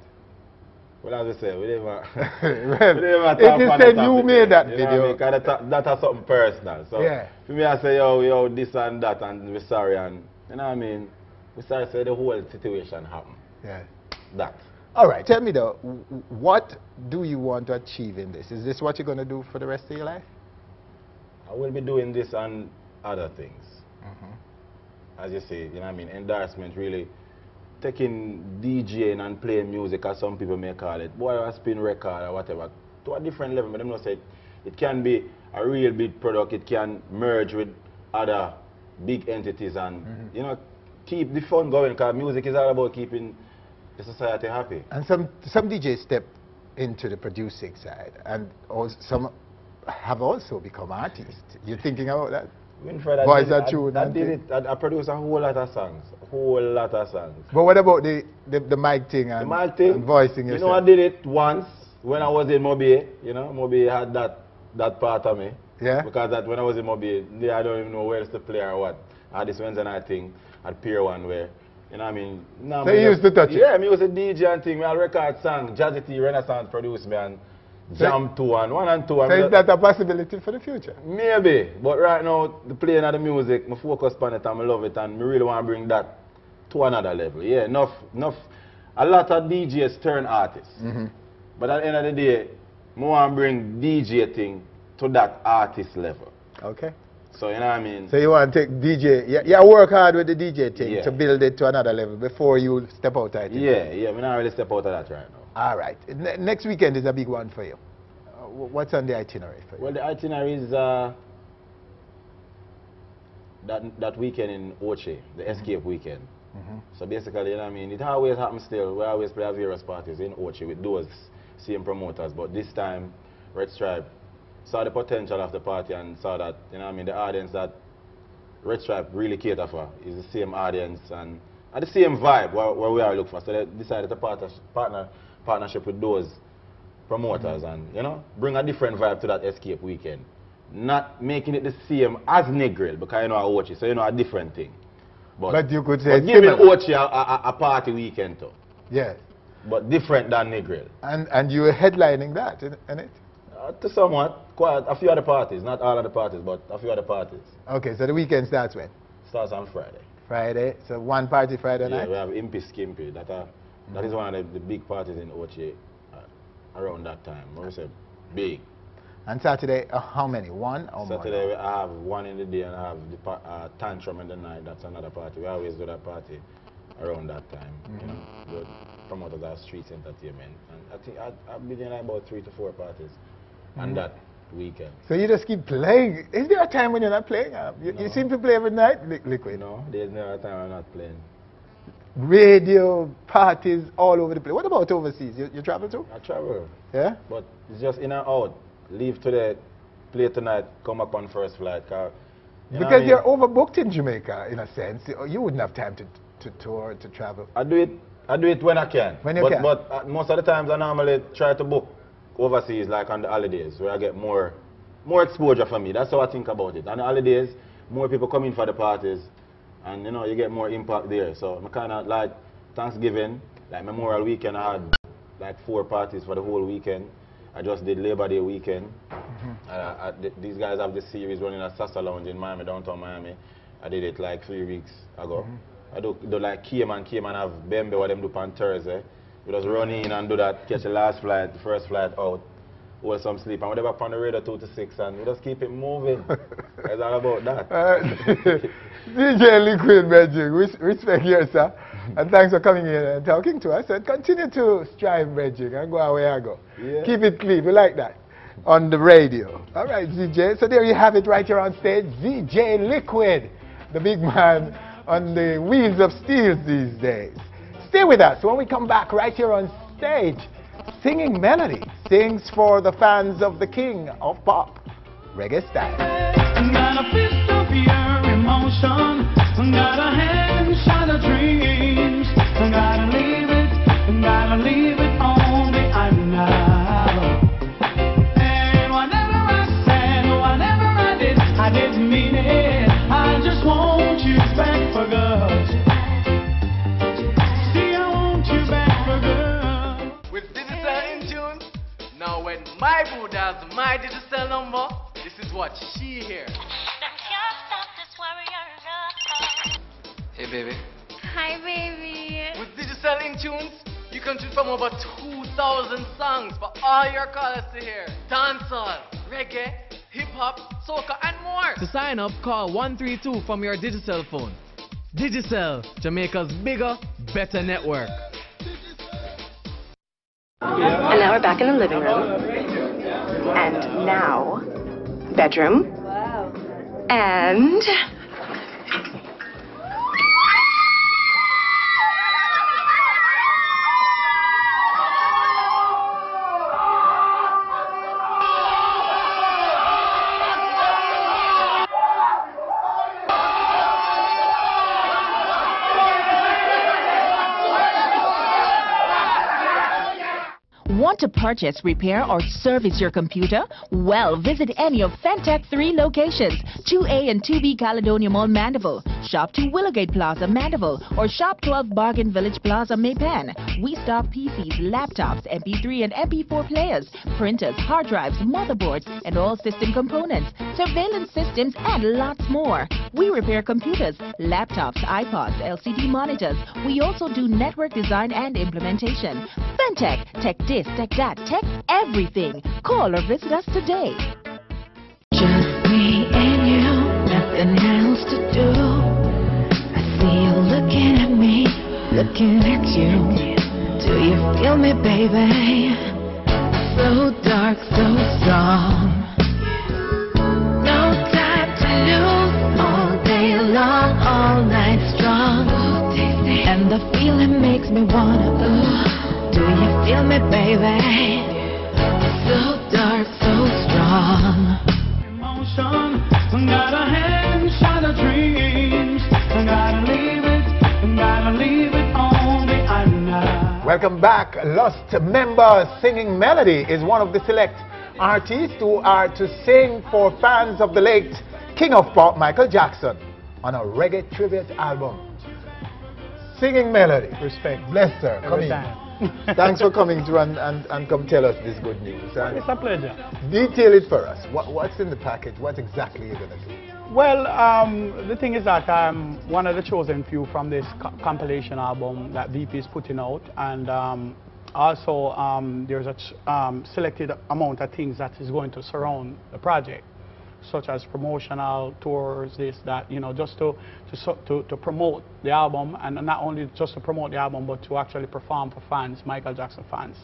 Well, as I say, we never well, it is said you made that video. You know, that has something personal. So for me, I say, yo, this and that, and we're sorry, and you know what I mean? We sorry to say the whole situation happened. Yeah. That. All right, tell me though, what do you want to achieve in this? Is this what you're going to do for the rest of your life? I will be doing this and other things. As you say, you know what I mean, endorsement really. Taking DJing and playing music, as some people may call it, boy, a spin record or whatever, to a different level. But them not say it can be a real big product. It can merge with other big entities and you know, keep the fun going. Because music is all about keeping the society happy. And some DJs step into the producing side, and also some have also become artists. You thinking about that? Winfred, I produce a whole lot of songs. But what about the mic thing and, and voicing yourself? You know, I did it once when I was in Mobile. You know, Mobile had that part of me. Yeah. Because when I was in Mobile, I don't even know where else to play or what. I had this Wednesday night thing at Pier 1 where, you know what I mean? So you used to touch it? Yeah, me was a DJ and thing. I record song, Jazzy T, Renaissance produced me, and Jam 2 and 1 and 2. So is that a possibility for the future? Maybe, but right now, the playing of the music, I focus on it and I love it, and I really want to bring that to another level. Yeah, enough. A lot of DJs turn artists, but at the end of the day, I want to bring DJ thing to that artist level. Okay. So you know what I mean? So you want to take DJ, yeah, work hard with the DJ thing to build it to another level before you step out of it. Yeah, we're not really step out of that right now. All right. Next weekend is a big one for you. What's on the itinerary for you? Well, the itinerary is that weekend in Oche, the Escape weekend. So basically, you know what I mean, it always happens still. We always play various parties in Oche with those same promoters, but this time, Red Stripe saw the potential of the party and saw that, you know what I mean, the audience that Red Stripe really cater for is the same audience and the same vibe where we are looking for. So they decided to partnership with those promoters and, you know, bring a different vibe to that Escape weekend. Not making it the same as Negril, because you know Ochi, so you know a different thing. But you could say giving Ochi a party weekend too. Yes. But different than Negril. And you were headlining that, isn't it? To somewhat, quite a few other parties, not all of the parties, but a few other parties. Okay, so the weekend starts when? Starts on Friday. Friday, so one party Friday night? Yeah, we have Impy Skimpy, that is one of the big parties in Ochi around that time. I would say big. And Saturday, how many? One or more? Saturday, I have one in the day and I have the Tantrum in the night. That's another party. We always do that party around that time. You know, the promoters are street entertainment. And I think I've been in like about 3 to 4 parties on that weekend. So you just keep playing. Is there a time when you're not playing? You seem to play every night, Liquid? No, there's never a time I'm not playing. Radio, parties, all over the place. What about overseas? You travel too? I travel. Yeah? But it's just in and out. Leave today, play tonight, come up on first flight. Because you're overbooked in Jamaica, in a sense. You wouldn't have time to tour, to travel. I do it when I can. When you can. But most of the times I normally try to book overseas, like on the holidays, where I get more exposure for me. That's how I think about it. On the holidays, more people come in for the parties, and you know, you get more impact there. So I'm kind of like Thanksgiving, like Memorial Weekend, I had like 4 parties for the whole weekend. I just did Labor Day weekend. These guys have this series running at Sasa Lounge in Miami, downtown Miami. I did it like 3 weeks ago. I do like Cayman have Bembe, what them do on Thursday. We just run in and do that, catch the last flight, the first flight out, hold some sleep, and whatever on the radar 2 to 6, and we just keep it moving. It's all about that. DJ Liquid Magic, respect you, sir. And thanks for coming in and talking to us. And continue to strive, Magic, and go away I go. Yeah. Keep it clean. We like that. On the radio. All right, ZJ. So there you have it right here on stage. ZJ Liquid, the big man on the wheels of steel these days. Stay with us when we come back right here on stage. Singing Melody sings for the fans of the king of pop, reggae style. Got a fist of your emotion, got a hand shot of dreams, gotta leave it on the island now. And whatever I said, whatever I didn't mean it. I just want you back for good. See, I want you back for good. With digital in tune, now when my boo does my digital number, this is what she hears. Hey baby. Hi baby. With digital in tunes, you can choose from over 2,000 songs for all your callers to hear. Dancehall, reggae, hip-hop, soca and more. To sign up, call 132 from your digital phone. Digicel, Jamaica's bigger, better network. And now we're back in the living room. And now, bedroom. Wow. And... Want to purchase, repair, or service your computer? Well, visit any of Fentech 3 locations, 2A and 2B Caledonia Mall, Mandeville. Shop 2 Willowgate Plaza, Mandeville, or Shop 12 Bargain Village Plaza, Maypen. We stock PCs, laptops, MP3 and MP4 players, printers, hard drives, motherboards, and all system components, surveillance systems, and lots more. We repair computers, laptops, iPods, LCD monitors. We also do network design and implementation. Fentech, tech this, tech that, tech everything. Call or visit us today. Just me and you, nothing else to do. I see you looking at me, looking at you. Do you feel me, baby? So dark, so strong. No time to lose, all day long, all night strong. And the feeling makes me wanna, ooh. Do you feel me, baby? So dark, so strong. Gotta hand shot of dreams. Gotta leave it on the island. Welcome back. Lost Member Singing Melody is one of the select artists who are to sing for fans of the late King of Pop, Michael Jackson, on a reggae tribute album. Singing Melody. Respect. Bless her. Come in. Thanks for coming through and come tell us this good news. And it's a pleasure. Detail it for us. What's in the package? What exactly are you going to do? Well, the thing is that I'm one of the chosen few from this compilation album that VP is putting out, and also there's a selected amount of things that is going to surround the project, such as promotional tours, this, that, you know, just to promote the album, and not only just to promote the album, but to actually perform for fans, Michael Jackson fans,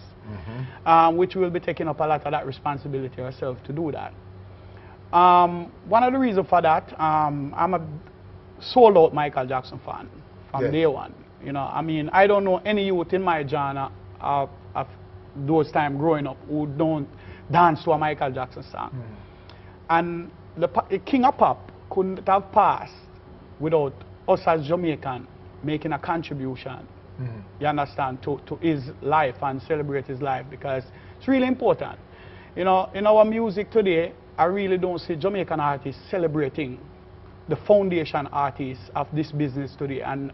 which we'll be taking up a lot of that responsibility ourselves to do that. One of the reasons for that, I'm a sold-out Michael Jackson fan from day one. You know, I mean, I don't know any youth in my genre of those time growing up who don't dance to a Michael Jackson song. And the King of Pop couldn't have passed without us as Jamaican making a contribution, you understand, to his life and celebrate his life, because it's really important. You know, in our music today, I really don't see Jamaican artists celebrating the foundation artists of this business today, and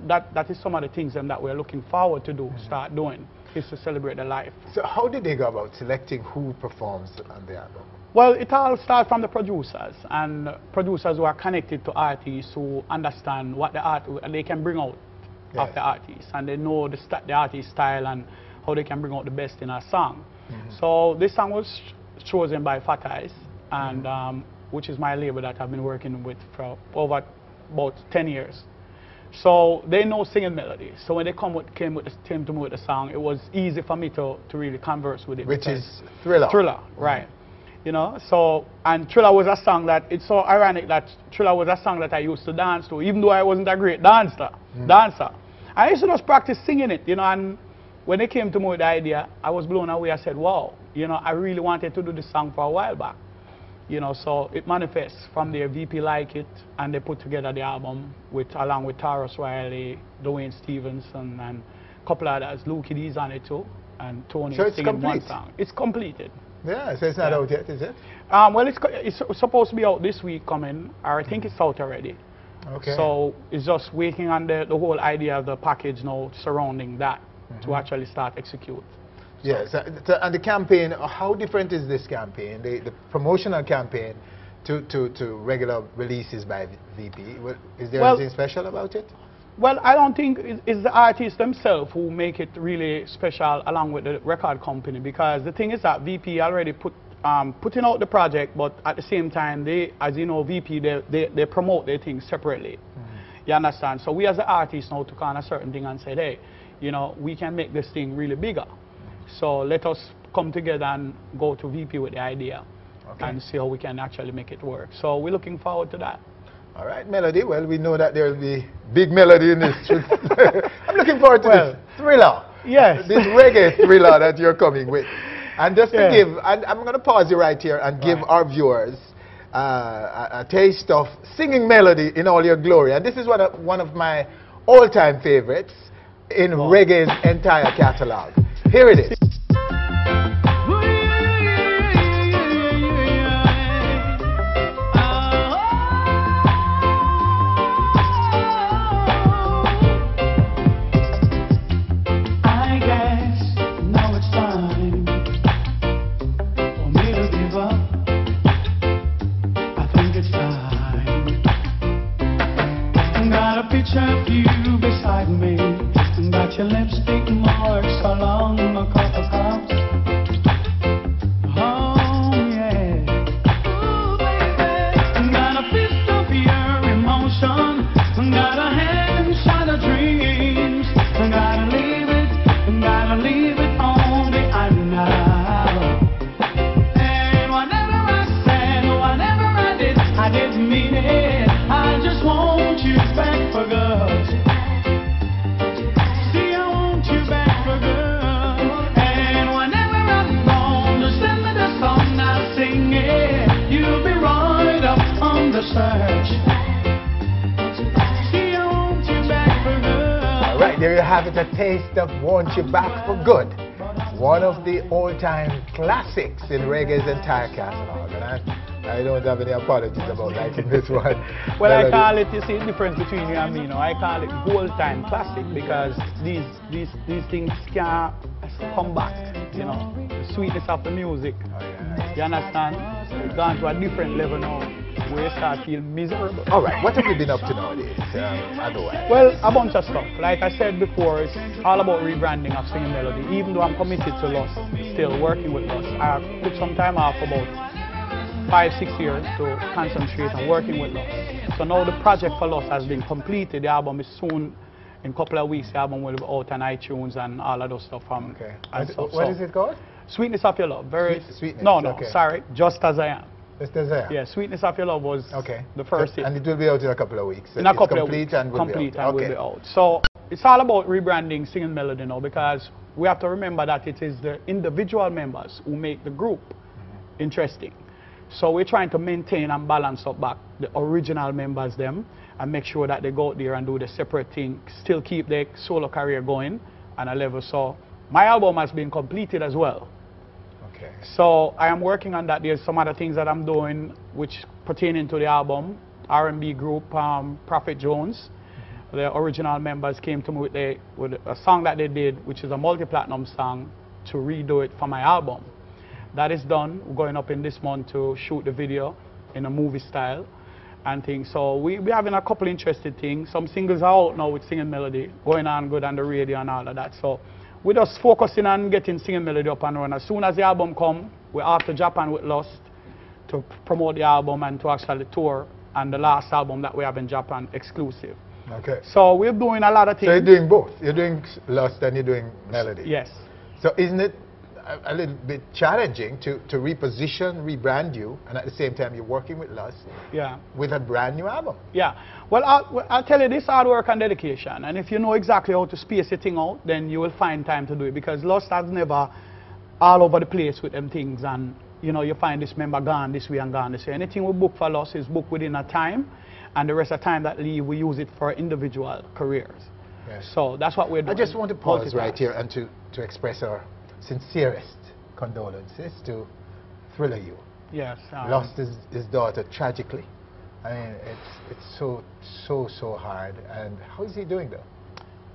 that is some of the things that we're looking forward to do, start doing, is to celebrate the life. So how did they go about selecting who performs on the album? Well, it all starts from the producers, and producers who are connected to artists, who understand what the art they can bring out of the artist, and they know the artist's style and how they can bring out the best in a song. So this song was chosen by Fat Eyes, and which is my label that I've been working with for over about 10 years. So they know Singing Melody. So when they came to me with the song, it was easy for me to really converse with it. Which is Thriller. Thriller, right. You know, so, and Thriller was a song that, it's so ironic that Thriller was a song that I used to dance to, even though I wasn't a great dancer. I used to just practice singing it, you know, and when they came to me with the idea, I was blown away. I said, wow, you know, I really wanted to do this song for a while back. You know, so it manifests from there. VP like it, and they put together the album along with Taurus Riley, Dwayne Stevenson, and a couple others. Luke D's on it too, and Tony singing one song. It's completed. Yeah, so it's not out yet, is it? Well, it's supposed to be out this week coming, or I think it's out already. Okay. So it's just waiting on the whole idea of the package now surrounding that to actually start execute. Yes, and the campaign, how different is this campaign, the promotional campaign, to regular releases by VP? Is there anything special about it? Well, I don't think it's the artists themselves who make it really special along with the record company, because the thing is that VP already putting out the project, but at the same time, they, as you know, VP, they promote their things separately. You understand? So we as the artists now took on a certain thing and said, hey, you know, we can make this thing really bigger. So let us come together and go to VP with the idea and see how we can actually make it work. So we're looking forward to that. All right, Melody. Well, we know that there will be big melody in this. I'm looking forward to this thriller. Yes. This reggae thriller that you're coming with. And just to give, and I'm going to pause you right here and give our viewers a taste of Singing Melody in all your glory. And this is one of my all-time favorites in reggae's entire catalog. Here it is. have it, a taste of Want You Back for Good. One of the all-time classics in reggae's entire catalog. And I don't have any apologies about liking this one. Well, I call it, you see the difference between you and me, I call it gold-time classic because these things can't come back, the sweetness of the music. You understand? It's gone to a different level now. Where you start feeling miserable. All right, what have you been up to nowadays, otherwise? Well, a bunch of stuff. Like I said before, it's all about rebranding of Singing Melody. Even though I'm committed to Lost, still working with Lost. I took some time off, about 5-6 years, to concentrate on working with Lost. So now the project for Lost has been completed. The album is soon, in a couple of weeks, the album will be out on iTunes and all of those stuff. Okay. What is it called? Sweetness of Your Love. Sweetness. No, okay. Sorry. Just As I Am. Just As I Am. Yeah, Sweetness of Your Love was the first hit. And it will be out in a couple of weeks. In a couple of weeks. Complete and will be out. So it's all about rebranding Singing Melody now, because we have to remember that it is the individual members who make the group interesting. So we're trying to maintain and balance up back the original members them and make sure that they go out there and do the separate thing, still keep their solo career going on a level. So my album has been completed as well. Okay. So I am working on that. There's some other things that I'm doing which pertaining to the album. R&B group Prophet Jones, the original members came to me with a song that they did, which is a multi-platinum song, to redo it for my album. That is done. We're going up in this month to shoot the video in a movie style and things. So we're having a couple interesting things. Some singles are out now with Singing Melody, going on good on the radio and all of that. So we're just focusing on getting Singing Melody up and running. As soon as the album comes, we're off to Japan with Lost to promote the album and to actually tour. And the last album that we have in Japan, exclusive. Okay. So we're doing a lot of things. So you're doing both. You're doing Lost and you're doing Melody. Yes. So isn't it a little bit challenging to reposition, rebrand you, and at the same time you're working with Lost with a brand new album? Yeah. Well, I'll tell you, this hard work and dedication. And if you know exactly how to space a thing out, then you will find time to do it. Because Lost has never all over the place with them things. And, you find this member gone this way and gone this way. Anything we book for Lost is booked within a time. And the rest of the time that leave, we use it for individual careers. Yes. So that's what we're doing. I just want to pause right here and to express our sincerest condolences to Thriller You. Yes. Lost his daughter tragically. I mean, it's so hard. And how is he doing though?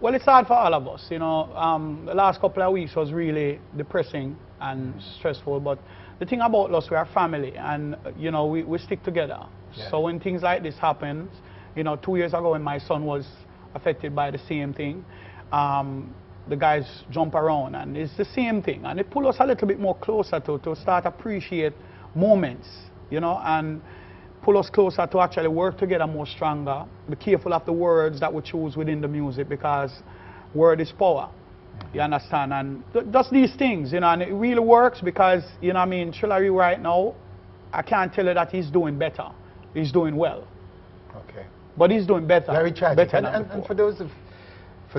Well, it's hard for all of us. The last couple of weeks was really depressing and stressful. But the thing about Lost, we are family, and we stick together. Yeah. So when things like this happen, 2 years ago when my son was affected by the same thing, the guys jump around and it's the same thing, and it pull us a little bit more closer to start appreciate moments, and pull us closer to actually work together more stronger. Be careful of the words that we choose within the music, because word is power. You understand? And just these things, and it really works because, Thriller You right now, I can't tell you that he's doing better. He's doing well. Okay. But he's doing better. Very tragic. Better and for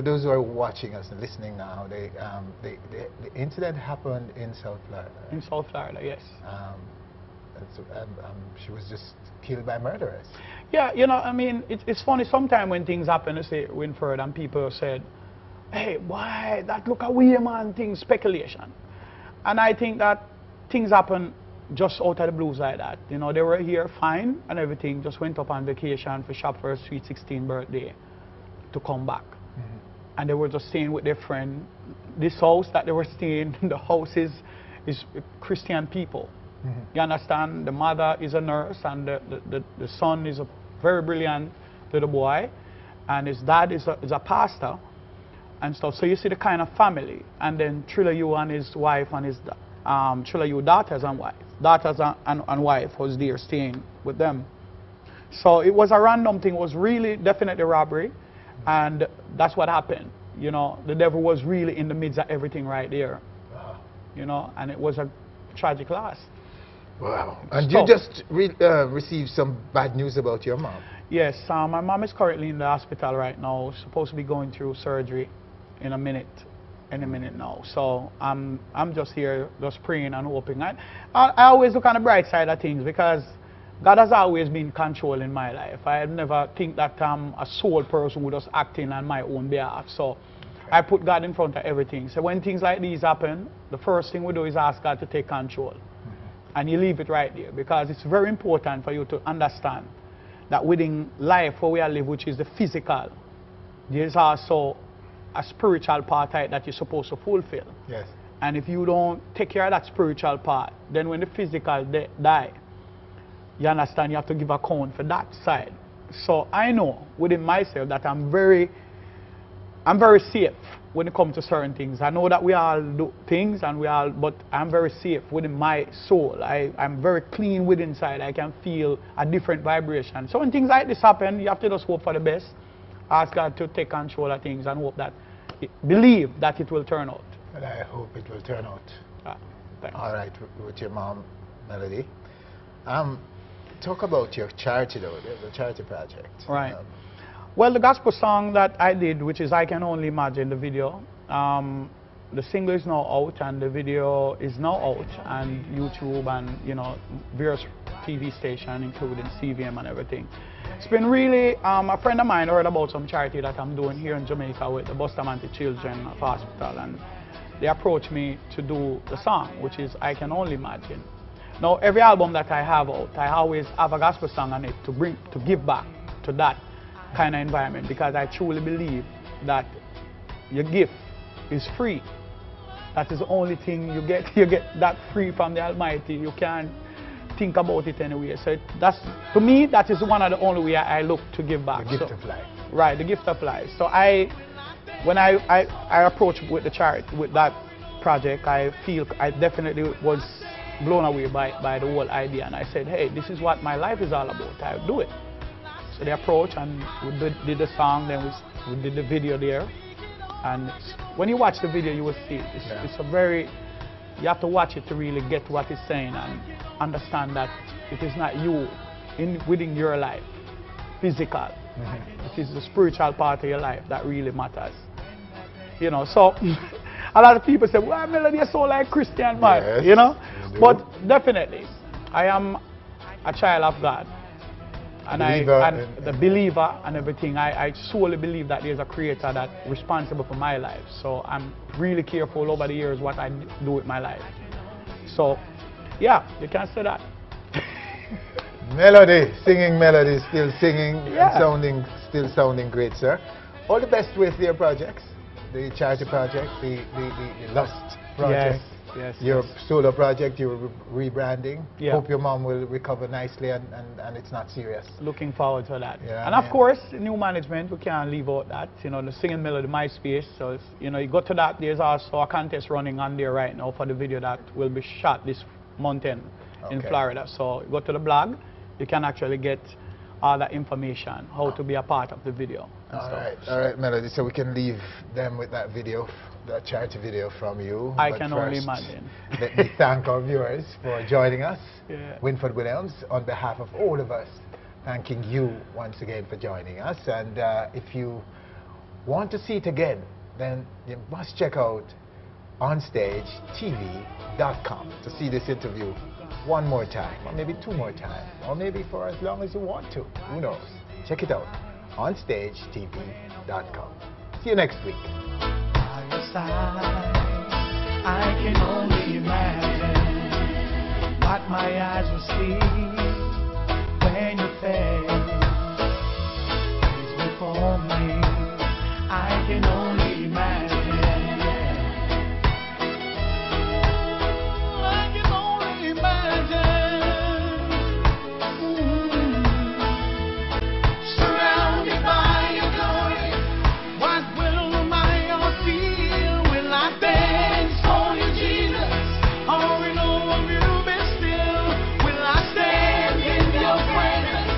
those who are watching us and listening now, the incident happened in South Florida. In South Florida, yes. She was just killed by murderers. Yeah, it's funny sometimes when things happen, say Winford, and people said, hey, why that look away, man, things, speculation. And I think that things happen just out of the blues like that. They were here fine and everything, just went up on vacation for shop for a sweet 16th birthday to come back. And they were just staying with their friend. This house that they were staying in, the house is Christian people. You understand? The mother is a nurse, and the son is a very brilliant little boy, and his dad is a pastor and stuff. So you see the kind of family. And then Thriller You and his wife and his Thriller You daughters and wife was there staying with them. So it was a random thing. It was really definitely robbery, and that's what happened. The devil was really in the midst of everything right there. Wow. And it was a tragic loss. Wow. And you just received some bad news about your mom. Yes, my mom is currently in the hospital right now, supposed to be going through surgery in a minute. Any minute now. So I'm just here just praying and hoping. I always look on the bright side of things, because God has always been controlling my life. I never think that I'm a sole person who just acting on my own behalf. So I put God in front of everything. So when things like these happen, the first thing we do is ask God to take control. And you leave it right there, because it's very important for you to understand that within life where we are live, which is the physical, there's also a spiritual part that you're supposed to fulfill. Yes. And if you don't take care of that spiritual part, then when the physical die, you understand you have to give account for that side. So I know within myself that I'm very safe when it comes to certain things. I know that we all do things, but I'm very safe within my soul. I'm very clean within inside. I can feel a different vibration. So when things like this happen, you have to just hope for the best. Ask God to take control of things and hope that, believe that it will turn out. And I hope it will turn out. All right, with your mom, Melody. Talk about your charity though, the charity project. Right. Well, the gospel song that I did, which is I Can Only Imagine, the video, the single is now out and the video is now out on YouTube and, you know, various TV stations, including CVM and everything. It's been really, a friend of mine heard about some charity that I'm doing here in Jamaica with the Bustamante Children Hospital, and they approached me to do the song, which is I Can Only Imagine. Now, every album that I have out, I always have a gospel song on it to give back to that kind of environment, because I truly believe that your gift is free. That is the only thing you get. You get that free from the Almighty. You can't think about it anyway. So that's, to me, that is one of the only way I look to give back. The gift of life. Right, the gift of life. So when I approached with the charity, with that project, I feel I definitely was blown away by the whole idea, and I said, hey, this is what my life is all about. I'll do it. So they approached and we did the song, then we did the video there. And when you watch the video, you will see it. It's a very, you have to watch it to really get what it's saying and understand that it is not you within your life, physical. It is the spiritual part of your life that really matters. You know, so a lot of people say, well, Melody is so like Christian, man, yes, you know? But definitely, I am a child of God. And the believer and everything, I solely believe that there's a creator that's responsible for my life. So I'm really careful over the years what I do with my life. So, yeah, you can say that. Melody, singing Melody, still singing and still sounding great, sir. All the best with your projects, the charity project, the Lust project. Yes, your solo project, you're rebranding. Yeah. Hope your mom will recover nicely and it's not serious. Looking forward to that. Yeah, and of course, new management, we can't leave out that. You know, the Singing Melody MySpace. So, if, you know, you go to that, there's also a contest running on there right now for the video that will be shot this mountain in Florida. So, you go to the blog, you can actually get all that information, how to be a part of the video. All right, Melody. So we can leave them with that video, that charity video from you. I can only imagine. Let me thank our viewers for joining us. Winford Williams, on behalf of all of us, thanking you once again for joining us. And if you want to see it again, then you must check out OnStageTV.com to see this interview one more time, or maybe two more times, or maybe for as long as you want to. Who knows? Check it out. OnStageTV.com. See you next week. I can only imagine what my eyes will see when your face is before me. I can only imagine. I can only imagine. Surrounded by your glory, what will my heart feel? Will I dance for you, Jesus? Or in all of you be still? Will I stand in your presence?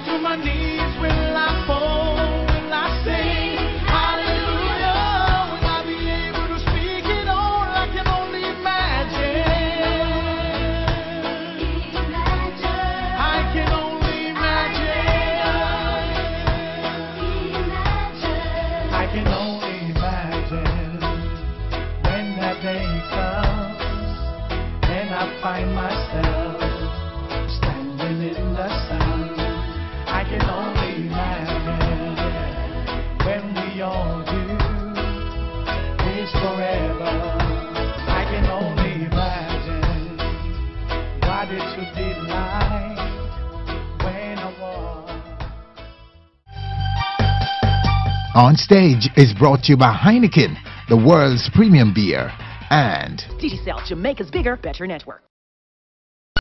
To my knees will I fall? Will I sing hallelujah? Will I be able to speak it all? I can only imagine. I can only imagine. I can only imagine when that day comes and I find myself standing in the sun. I can only imagine when we all do On Stage is brought to you by Heineken, the world's premium beer, and Digicel, Jamaica's bigger, better network.